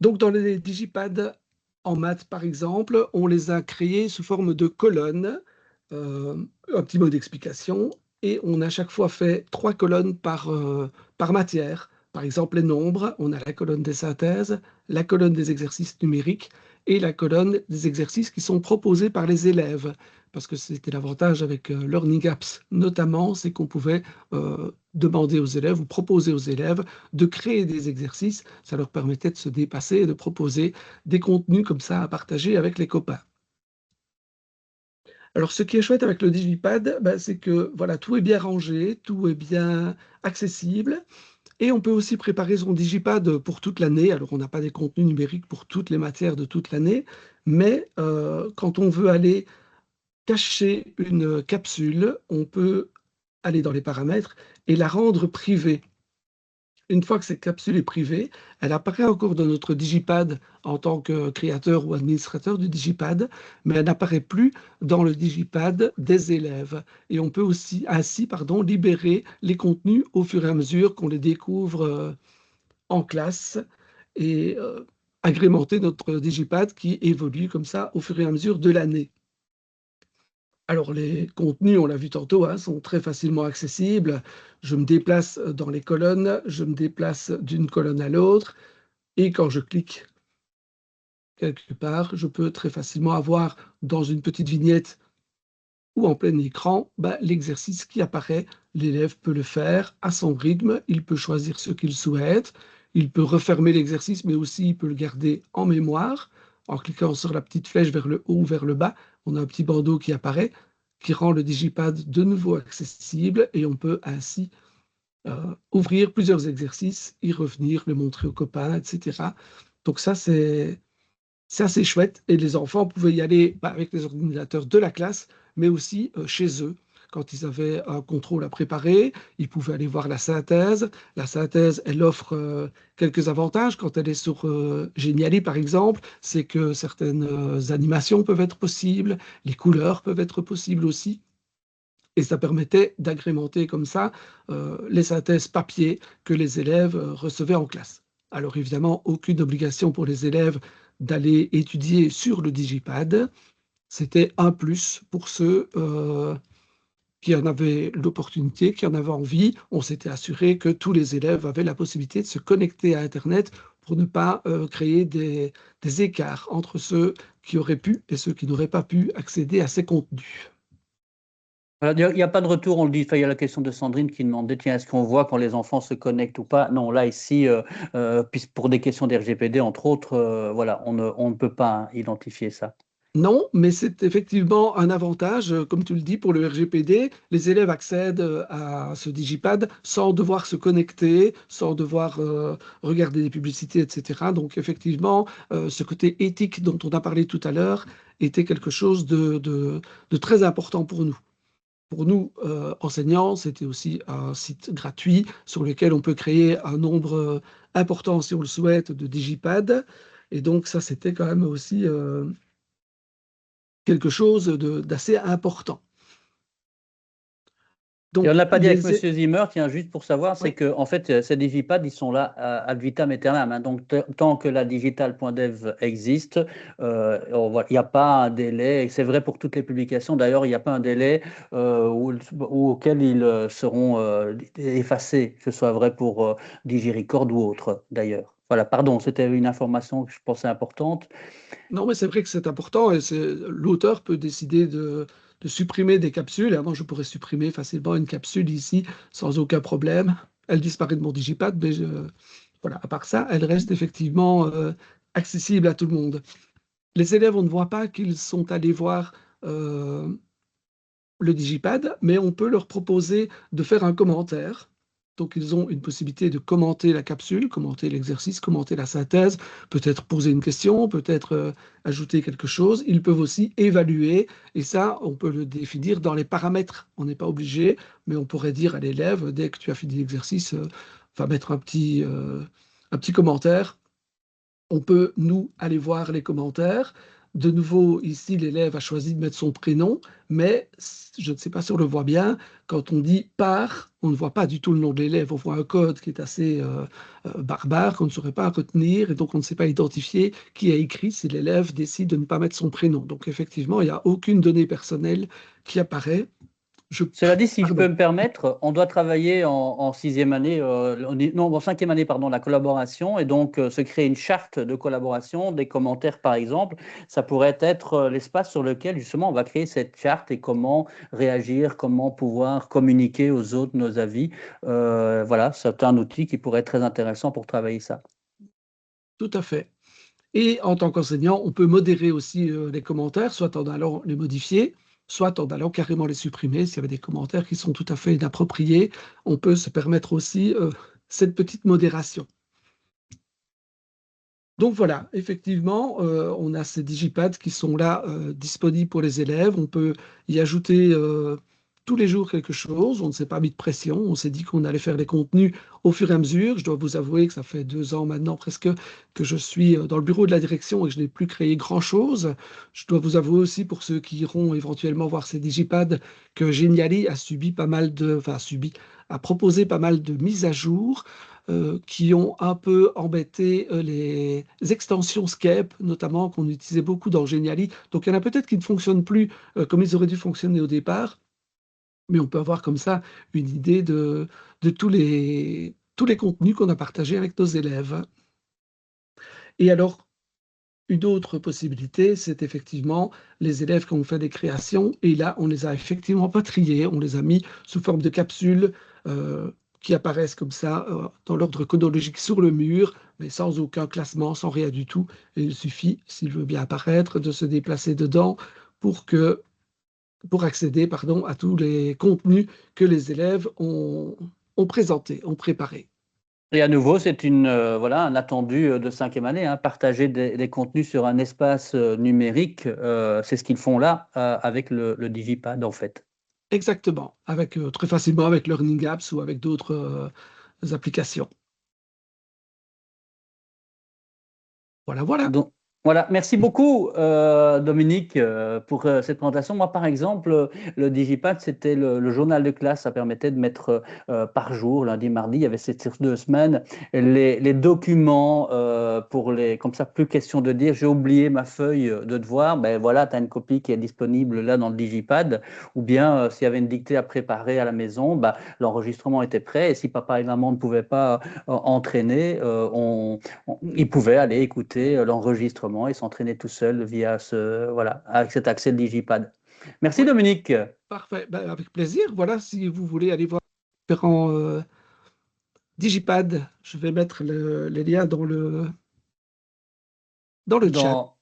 Donc, dans les digipads en maths, par exemple, on les a créés sous forme de colonnes, un petit mot d'explication, et on a chaque fois fait 3 colonnes par matière. Par exemple, les nombres, on a la colonne des synthèses, la colonne des exercices numériques et la colonne des exercices qui sont proposés par les élèves. Parce que c'était l'avantage avec Learning Apps, notamment, c'est qu'on pouvait demander aux élèves ou proposer aux élèves de créer des exercices. Ça leur permettait de se dépasser et de proposer des contenus comme ça à partager avec les copains. Alors, ce qui est chouette avec le digipad, c'est que voilà, tout est bien rangé, tout est bien accessible. Et on peut aussi préparer son digipad pour toute l'année. Alors, on n'a pas des contenus numériques pour toutes les matières de toute l'année, mais quand on veut aller cacher une capsule, on peut aller dans les paramètres et la rendre privée. Une fois que cette capsule est privée, elle apparaît encore dans notre digipad en tant que créateur ou administrateur du digipad, mais elle n'apparaît plus dans le digipad des élèves. Et on peut aussi ainsi libérer les contenus au fur et à mesure qu'on les découvre en classe et agrémenter notre digipad qui évolue comme ça au fur et à mesure de l'année. Alors les contenus, on l'a vu tantôt, sont très facilement accessibles. Je me déplace dans les colonnes, je me déplace d'une colonne à l'autre, et quand je clique quelque part, je peux très facilement avoir dans une petite vignette ou en plein écran l'exercice qui apparaît. L'élève peut le faire à son rythme, il peut choisir ce qu'il souhaite, il peut refermer l'exercice, mais aussi il peut le garder en mémoire. En cliquant sur la petite flèche vers le haut ou vers le bas, on a un petit bandeau qui apparaît, qui rend le digipad de nouveau accessible, et on peut ainsi ouvrir plusieurs exercices, y revenir, le montrer aux copains, etc. Donc ça, c'est assez chouette. Et les enfants pouvaient y aller avec les ordinateurs de la classe, mais aussi chez eux. Quand ils avaient un contrôle à préparer, ils pouvaient aller voir la synthèse. La synthèse, elle offre quelques avantages. Quand elle est sur Geniali, par exemple, c'est que certaines animations peuvent être possibles, les couleurs peuvent être possibles aussi. Et ça permettait d'agrémenter comme ça les synthèses papier que les élèves recevaient en classe. Alors évidemment, aucune obligation pour les élèves d'aller étudier sur le digipad. C'était un plus pour ceux qui en avaient l'opportunité, qui en avaient envie. On s'était assuré que tous les élèves avaient la possibilité de se connecter à Internet pour ne pas créer des écarts entre ceux qui auraient pu et ceux qui n'auraient pas pu accéder à ces contenus. Il n'y a pas de retour, on le dit. Enfin, il y a la question de Sandrine qui demandait, tiens, est-ce qu'on voit quand les enfants se connectent ou pas? Non, là, ici, pour des questions d'RGPD, entre autres, voilà, on ne peut pas identifier ça. Non, mais c'est effectivement un avantage, comme tu le dis, pour le RGPD. Les élèves accèdent à ce digipad sans devoir se connecter, sans devoir regarder des publicités, etc. Donc effectivement, ce côté éthique dont on a parlé tout à l'heure était quelque chose de très important pour nous. pour nous, enseignants, c'était aussi un site gratuit sur lequel on peut créer un nombre important, si on le souhaite, de digipads. Et donc, ça, c'était quand même aussi quelque chose d'assez important. Et on Donc, n'a pas dit avec M. Zimmer, tiens, juste pour savoir, c'est oui. que en fait, ces digipads, ils sont là ad vitam aeternam. Hein. Donc, tant que la digital.dev existe, il n'y a pas un délai. Et c'est vrai pour toutes les publications. D'ailleurs, il n'y a pas un délai auquel ils seront effacés, que ce soit vrai pour DigiRecord ou autre, d'ailleurs. Voilà, pardon, c'était une information que je pensais importante. Non, mais c'est vrai que c'est important et l'auteur peut décider de supprimer des capsules. Et avant, je pourrais supprimer facilement une capsule ici sans aucun problème. Elle disparaît de mon digipad, mais voilà, à part ça, elle reste effectivement accessible à tout le monde. Les élèves, on ne voit pas qu'ils sont allés voir le digipad, mais on peut leur proposer de faire un commentaire. Donc, ils ont une possibilité de commenter la capsule, commenter l'exercice, commenter la synthèse, peut-être poser une question, peut-être ajouter quelque chose. Ils peuvent aussi évaluer, et ça, on peut le définir dans les paramètres. On n'est pas obligé, mais on pourrait dire à l'élève, dès que tu as fini l'exercice, va mettre un petit commentaire. On peut, nous, aller voir les commentaires. De nouveau, ici, l'élève a choisi de mettre son prénom, mais je ne sais pas si on le voit bien, quand on dit par, on ne voit pas du tout le nom de l'élève. On voit un code qui est assez barbare, qu'on ne saurait pas retenir, et donc on ne sait pas identifier qui a écrit si l'élève décide de ne pas mettre son prénom. Donc effectivement, il n'y a aucune donnée personnelle qui apparaît. Cela dit, si je Pardon. peux me permettre, on doit travailler en sixième année, non, en cinquième année, pardon, la collaboration, et donc se créer une charte de collaboration, des commentaires par exemple, ça pourrait être l'espace sur lequel justement on va créer cette charte et comment réagir, comment pouvoir communiquer aux autres nos avis. Voilà, c'est un outil qui pourrait être très intéressant pour travailler ça. Tout à fait. Et en tant qu'enseignant, on peut modérer aussi les commentaires, soit en allant les modifier, soit en allant carrément les supprimer. S'il y avait des commentaires qui sont tout à fait inappropriés, on peut se permettre aussi cette petite modération. Donc voilà, effectivement, on a ces digipads qui sont là disponibles pour les élèves. On peut y ajouter tous les jours quelque chose. On ne s'est pas mis de pression. On s'est dit qu'on allait faire les contenus au fur et à mesure. Je dois vous avouer que ça fait 2 ans maintenant presque que je suis dans le bureau de la direction et que je n'ai plus créé grand-chose. Je dois vous avouer aussi pour ceux qui iront éventuellement voir ces digipads que Geniali a subi pas mal de, enfin subi, a proposé pas mal de mises à jour qui ont un peu embêté les extensions Scape, notamment qu'on utilisait beaucoup dans Geniali. Donc il y en a peut-être qui ne fonctionnent plus comme ils auraient dû fonctionner au départ, mais on peut avoir comme ça une idée de tous les contenus qu'on a partagés avec nos élèves. Et alors, une autre possibilité, c'est effectivement les élèves qui ont fait des créations, et là, on les a effectivement pas triés, on les a mis sous forme de capsules qui apparaissent comme ça dans l'ordre chronologique sur le mur, mais sans aucun classement, sans rien du tout. Et il suffit, s'il veut bien apparaître, de se déplacer dedans pour accéder, pardon, à tous les contenus que les élèves ont présentés, ont préparés. Et à nouveau, c'est voilà, un attendu de cinquième année, hein, partager des contenus sur un espace numérique, c'est ce qu'ils font là avec le Digipad en fait. Exactement, avec très facilement avec Learning Apps ou avec d'autres applications. Voilà, voilà. Donc, voilà, merci beaucoup Dominique pour cette présentation. Moi, par exemple, le Digipad, c'était le journal de classe. Ça permettait de mettre par jour, lundi, mardi, il y avait ces 2 semaines, les documents pour les. Comme ça, plus question de dire j'ai oublié ma feuille de devoir. Ben voilà, tu as une copie qui est disponible là dans le Digipad. Ou bien, s'il y avait une dictée à préparer à la maison, ben, l'enregistrement était prêt. Et si papa et maman ne pouvaient pas entraîner, il pouvait aller écouter l'enregistrement et s'entraîner tout seul via voilà, avec cet accès de Digipad. Merci Oui, Dominique. parfait. Ben, avec plaisir. Voilà, si vous voulez aller voir différents Digipad, je vais mettre les liens dans le chat. Dans,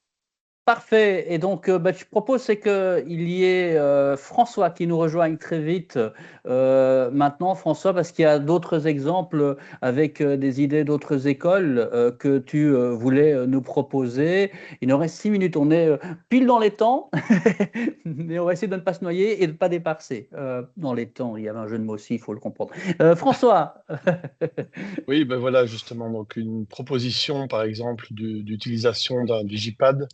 Parfait. Et donc, je propose c'est qu'il y ait François qui nous rejoigne très vite maintenant, François, parce qu'il y a d'autres exemples avec des idées d'autres écoles que tu voulais nous proposer. Il nous reste 6 minutes. On est pile dans les temps, mais on va essayer de ne pas se noyer et de ne pas dépasser dans les temps. Il y avait un jeu de mots aussi, il faut le comprendre. François. Oui, ben voilà, justement, donc une proposition, par exemple, d'utilisation d'un digipad.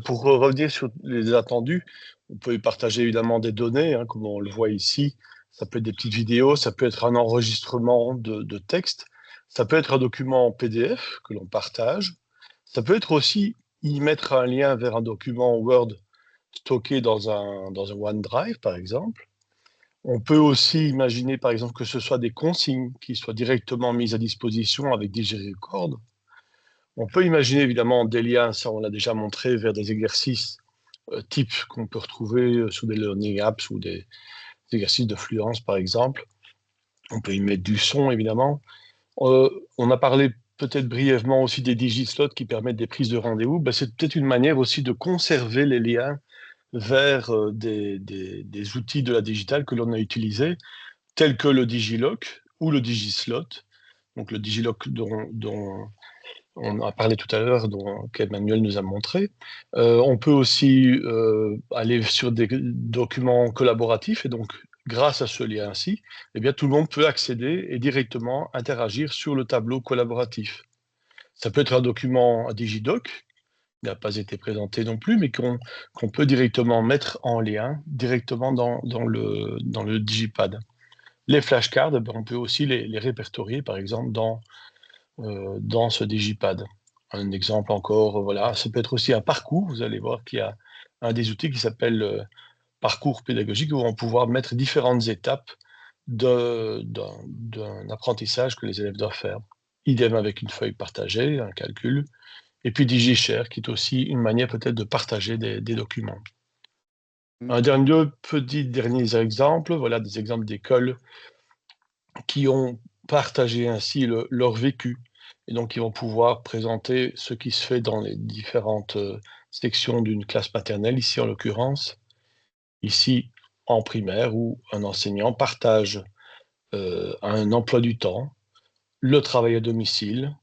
Pour revenir sur les attendus, on peut y partager évidemment des données, hein, comme on le voit ici. Ça peut être des petites vidéos, ça peut être un enregistrement de texte, ça peut être un document PDF que l'on partage, ça peut être aussi y mettre un lien vers un document Word stocké dans un OneDrive, par exemple. On peut aussi imaginer, par exemple, que ce soit des consignes qui soient directement mises à disposition avec DigiRecord. On peut imaginer évidemment des liens, ça on l'a déjà montré, vers des exercices types qu'on peut retrouver sous des learning apps ou des exercices de fluence par exemple. On peut y mettre du son évidemment. On a parlé peut-être brièvement aussi des digislots qui permettent des prises de rendez-vous. Ben, c'est peut-être une manière aussi de conserver les liens vers des outils de la digitale que l'on a utilisés, tels que le Digiloc ou le Digislot. Donc le Digiloc dont on a parlé tout à l'heure, qu'Emmanuel nous a montré. On peut aussi aller sur des documents collaboratifs et donc, grâce à ce lien-ci, eh bien, tout le monde peut accéder et directement interagir sur le tableau collaboratif. Ça peut être un document, un digidoc, qui n'a pas été présenté non plus, mais qu'on peut directement mettre en lien directement dans le digipad. Les flashcards, on peut aussi les répertorier, par exemple, dans ce digipad. Un exemple encore, voilà, ça peut être aussi un parcours. Vous allez voir qu'il y a un des outils qui s'appelle parcours pédagogique où on va pouvoir mettre différentes étapes d'un apprentissage que les élèves doivent faire. Idem avec une feuille partagée, un calcul, et puis DigiShare qui est aussi une manière peut-être de partager des documents. Un dernier exemples, voilà des exemples d'écoles qui ont partagé ainsi leur vécu. Et donc, ils vont pouvoir présenter ce qui se fait dans les différentes sections d'une classe maternelle, ici en l'occurrence, ici en primaire, où un enseignant partage un emploi du temps, le travail à domicile,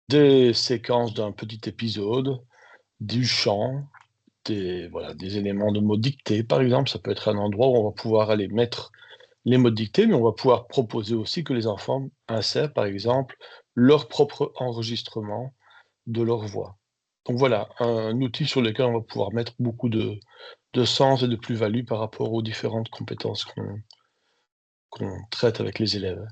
des séquences d'un petit épisode, du chant, des éléments de mots dictés, par exemple. Ça peut être un endroit où on va pouvoir aller mettre les mots dictés, mais on va pouvoir proposer aussi que les enfants insèrent, par exemple, leur propre enregistrement de leur voix. Donc voilà, un outil sur lequel on va pouvoir mettre beaucoup de sens et de plus-value par rapport aux différentes compétences qu'on traite avec les élèves.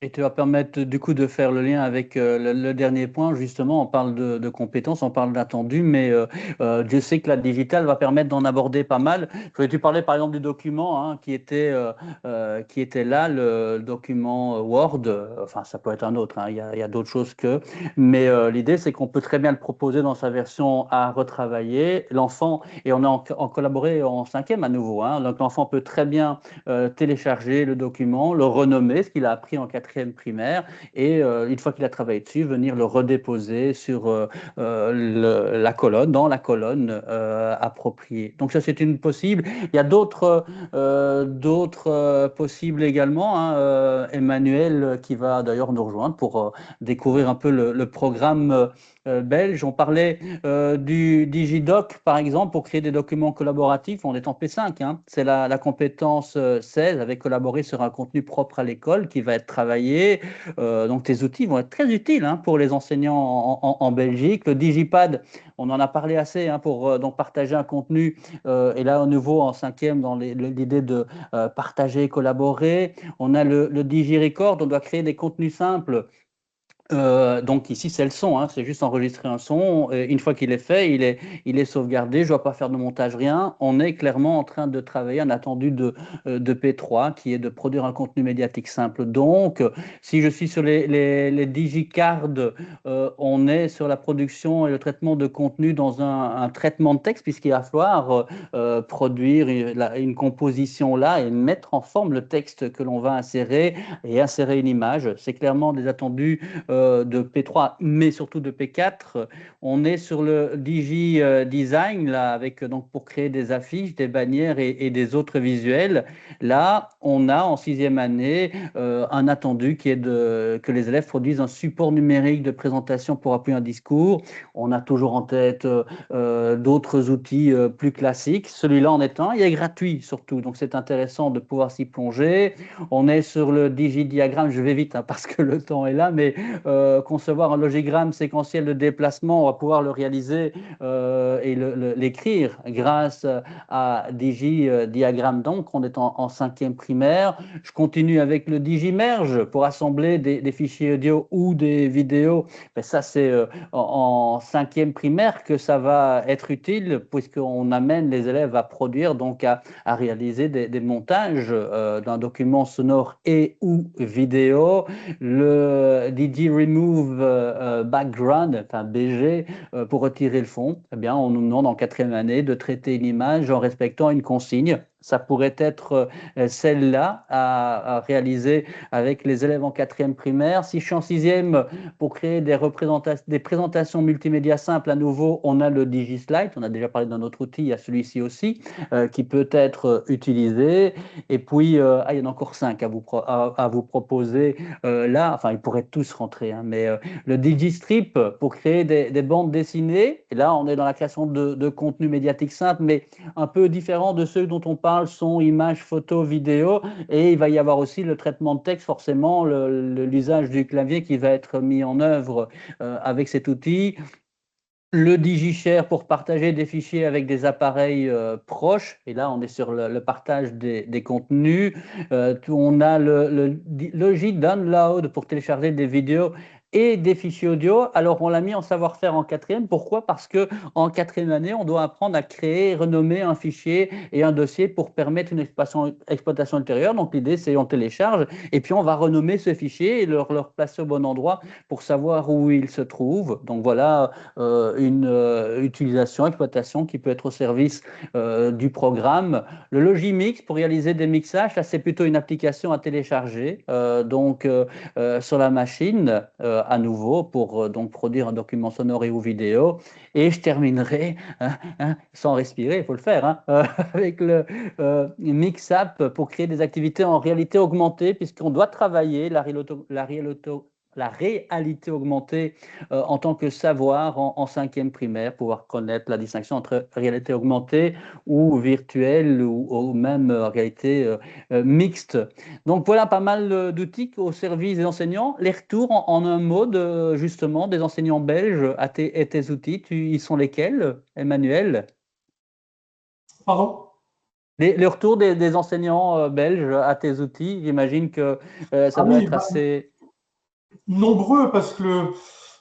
Et tu vas permettre du coup de faire le lien avec le dernier point. Justement, on parle de compétences, on parle d'attendu, mais Dieu sait que la digitale va permettre d'en aborder pas mal. Tu parlais par exemple du document hein, qui était là, le document Word. Enfin, ça peut être un autre. Hein, il y a d'autres choses que. Mais l'idée, c'est qu'on peut très bien le proposer dans sa version à retravailler. L'enfant, et on a en collaboré en 5e à nouveau. Hein, donc l'enfant peut très bien télécharger le document, le renommer, ce qu'il a appris en 4e primaire, et une fois qu'il a travaillé dessus, venir le redéposer sur la colonne, dans la colonne appropriée. Donc ça, c'est une possible. Il y a d'autres possibles également. Hein, Emmanuel, qui va d'ailleurs nous rejoindre pour découvrir un peu le programme belge. On parlait du Digidoc, par exemple, pour créer des documents collaboratifs. On est en P5. Hein. C'est la compétence 16, avec collaborer sur un contenu propre à l'école qui va être travaillé. Donc, tes outils vont être très utiles hein, pour les enseignants en Belgique. Le Digipad, on en a parlé assez hein, pour donc partager un contenu. Et là, au nouveau, en 5e, dans l'idée de partager, collaborer. On a le DigiRecord. On doit créer des contenus simples. Donc ici c'est le son, hein, c'est juste enregistrer un son. Une fois qu'il est fait, il est sauvegardé. Je ne dois pas faire de montage, rien. On est clairement en train de travailler un attendu de P3 qui est de produire un contenu médiatique simple. Donc si je suis sur les digicards, on est sur la production et le traitement de contenu dans un traitement de texte puisqu'il va falloir produire une composition là et mettre en forme le texte que l'on va insérer et insérer une image. C'est clairement des attendus de P3, mais surtout de P4. On est sur le Digi Design, là, avec, donc, pour créer des affiches, des bannières et des autres visuels. Là, on a en 6e année un attendu qui est que les élèves produisent un support numérique de présentation pour appuyer un discours. On a toujours en tête d'autres outils plus classiques. Celui-là en est un. Il est gratuit surtout, donc c'est intéressant de pouvoir s'y plonger. On est sur le digidiagramme, je vais vite hein, parce que le temps est là, mais concevoir un logigramme séquentiel de déplacement, on va pouvoir le réaliser et l'écrire grâce à digidiagramme. Donc, on est en 5e primaire. Je continue avec le digimerge pour assembler des fichiers audio ou des vidéos. Mais ça, c'est en 5e primaire que ça va être utile puisqu'on amène les élèves à produire, donc à réaliser des montages d'un document sonore et ou vidéo. Le Digi Remove Background, enfin BG, pour retirer le fond, eh bien, on nous demande en 4e année de traiter une image en respectant une consigne. Ça pourrait être celle-là à réaliser avec les élèves en 4e primaire. Si je suis en 6e, pour créer des présentations multimédia simples, à nouveau, on a le DigiSlide. On a déjà parlé d'un autre outil, il y a celui-ci aussi, qui peut être utilisé. Et puis, il y en a encore 5 à vous proposer là. Enfin, ils pourraient tous rentrer, hein, mais le DigiStrip pour créer des bandes dessinées. Et là, on est dans la création de contenu médiatique simple, mais un peu différent de ceux dont on parle, son, images, photos, vidéos. Et il va y avoir aussi le traitement de texte, forcément, l'usage du clavier qui va être mis en œuvre avec cet outil. Le DigiShare pour partager des fichiers avec des appareils proches. Et là, on est sur le partage des contenus. On a le Logi Download pour télécharger des vidéos et des fichiers audio. Alors, on l'a mis en savoir-faire en 4e. Pourquoi? Parce qu'en 4e année, on doit apprendre à créer, renommer un fichier et un dossier pour permettre une exploitation ultérieure. Donc, l'idée, c'est on télécharge et puis on va renommer ce fichier et le placer au bon endroit pour savoir où il se trouve. Donc, voilà une utilisation, exploitation qui peut être au service du programme. Le Logimix pour réaliser des mixages, là, c'est plutôt une application à télécharger sur la machine. À nouveau pour donc produire un document sonore et ou vidéo. Et je terminerai sans respirer, il faut le faire, avec le Mixap pour créer des activités en réalité augmentée, puisqu'on doit travailler la réalité augmentée en tant que savoir en 5e primaire, pouvoir connaître la distinction entre réalité augmentée ou virtuelle ou même réalité mixte. Donc voilà pas mal d'outils au service des enseignants. Les retours en un mot justement des enseignants belges à tes outils, ils sont lesquels, Emmanuel? Pardon? Les retours des enseignants belges à tes outils, j'imagine que ça doit être assez... Nombreux, parce que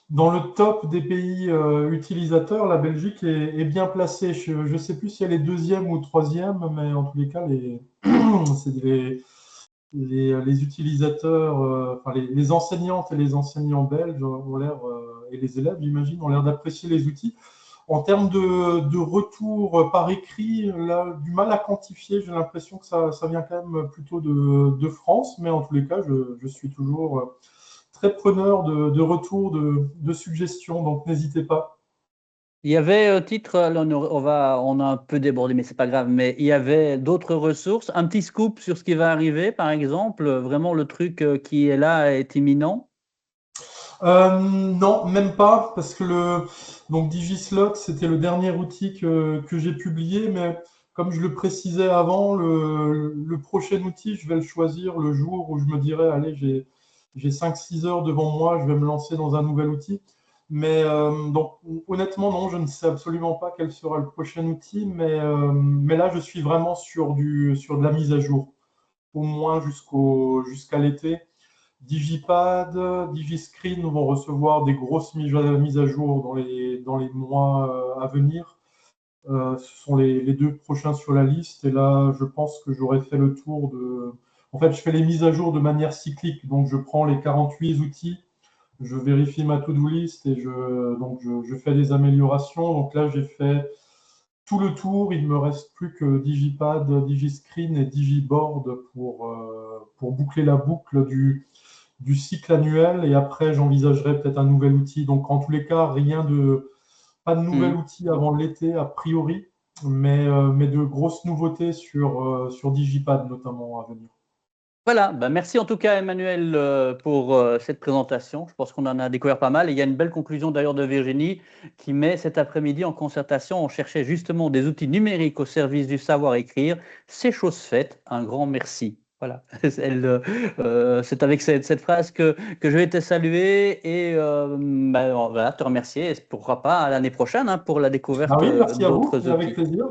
dans le top des pays utilisateurs, la Belgique est bien placée. Je ne sais plus si elle est 2e ou 3e, mais en tous les cas, c'est les utilisateurs, enfin les enseignantes et les enseignants belges ont l'air, et les élèves, j'imagine, ont l'air d'apprécier les outils. En termes de retour par écrit, là, du mal à quantifier. J'ai l'impression que ça vient quand même plutôt de France, mais en tous les cas, je suis toujours très preneur de retours, de suggestions, donc n'hésitez pas. Il y avait titre, on a un peu débordé, mais c'est pas grave, mais il y avait d'autres ressources, un petit scoop sur ce qui va arriver, par exemple, vraiment le truc qui est là est imminent. Non, même pas, parce que donc DigiSlot, c'était le dernier outil que j'ai publié, mais comme je le précisais avant, le prochain outil, je vais le choisir le jour où je me dirai, allez, j'ai 5-6 heures devant moi, je vais me lancer dans un nouvel outil. Mais donc, honnêtement, non, je ne sais absolument pas quel sera le prochain outil, mais là, je suis vraiment sur de la mise à jour, au moins jusqu'à l'été. Digipad, Digiscreen vont recevoir des grosses mises à jour dans les mois à venir. Ce sont les 2 prochains sur la liste. Et là, je pense que j'aurais fait le tour de... En fait, je fais les mises à jour de manière cyclique. Donc, je prends les 48 outils, je vérifie ma to-do list et je fais des améliorations. Donc là, j'ai fait tout le tour. Il ne me reste plus que Digipad, Digiscreen et Digiboard pour boucler la boucle du cycle annuel et après, j'envisagerai peut-être un nouvel outil. Donc, en tous les cas, pas de nouvel outil avant l'été, a priori, mais de grosses nouveautés sur Digipad, notamment, à venir. Voilà, ben merci en tout cas Emmanuel pour cette présentation. Je pense qu'on en a découvert pas mal. Et il y a une belle conclusion d'ailleurs de Virginie qui met cet après-midi en concertation. On cherchait justement des outils numériques au service du savoir-écrire. C'est chose faite. Un grand merci. Voilà, c'est avec cette phrase que je vais te saluer et ben, voilà, te remercier. Et pourquoi pas à l'année prochaine hein, pour la découverte Ah oui, merci à vous, d'autres et avec outils. plaisir.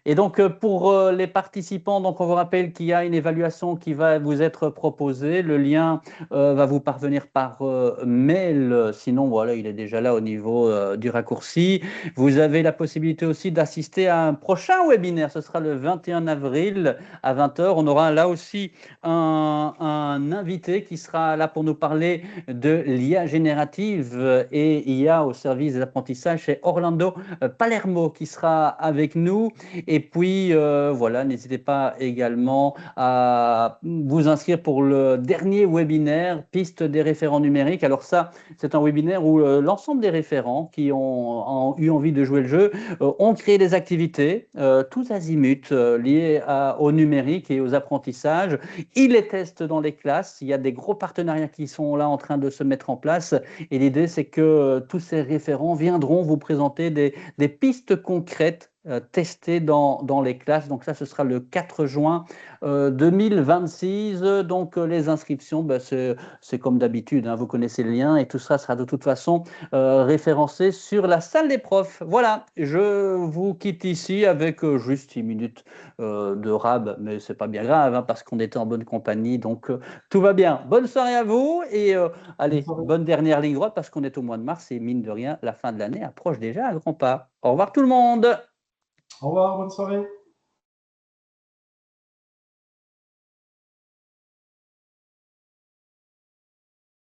Et donc, pour les participants, donc on vous rappelle qu'il y a une évaluation qui va vous être proposée. Le lien va vous parvenir par mail. Sinon, voilà, il est déjà là au niveau du raccourci. Vous avez la possibilité aussi d'assister à un prochain webinaire. Ce sera le 21 avril à 20h. On aura là aussi un invité qui sera là pour nous parler de l'IA générative et IA au service des apprentissages. C'est Orlando Palermo qui sera avec nous. Et puis, voilà, n'hésitez pas également à vous inscrire pour le dernier webinaire, Piste des référents numériques. Alors ça, c'est un webinaire où l'ensemble des référents qui ont eu envie de jouer le jeu ont créé des activités, tous azimuts, liées au numérique et aux apprentissages. Ils les testent dans les classes. Il y a des gros partenariats qui sont là en train de se mettre en place. Et l'idée, c'est que tous ces référents viendront vous présenter des pistes concrètes testé dans les classes. Donc ça, ce sera le 4 juin 2026. Donc les inscriptions, ben, c'est comme d'habitude, hein, vous connaissez le lien et tout ça sera de toute façon référencé sur la salle des profs. Voilà, je vous quitte ici avec juste 6 minutes de rab, mais c'est pas bien grave hein, parce qu'on était en bonne compagnie. Donc tout va bien. Bonne soirée à vous et allez, bonne dernière ligne droite parce qu'on est au mois de mars et mine de rien, la fin de l'année approche déjà à grands pas. Au revoir tout le monde. Au revoir, bonne soirée.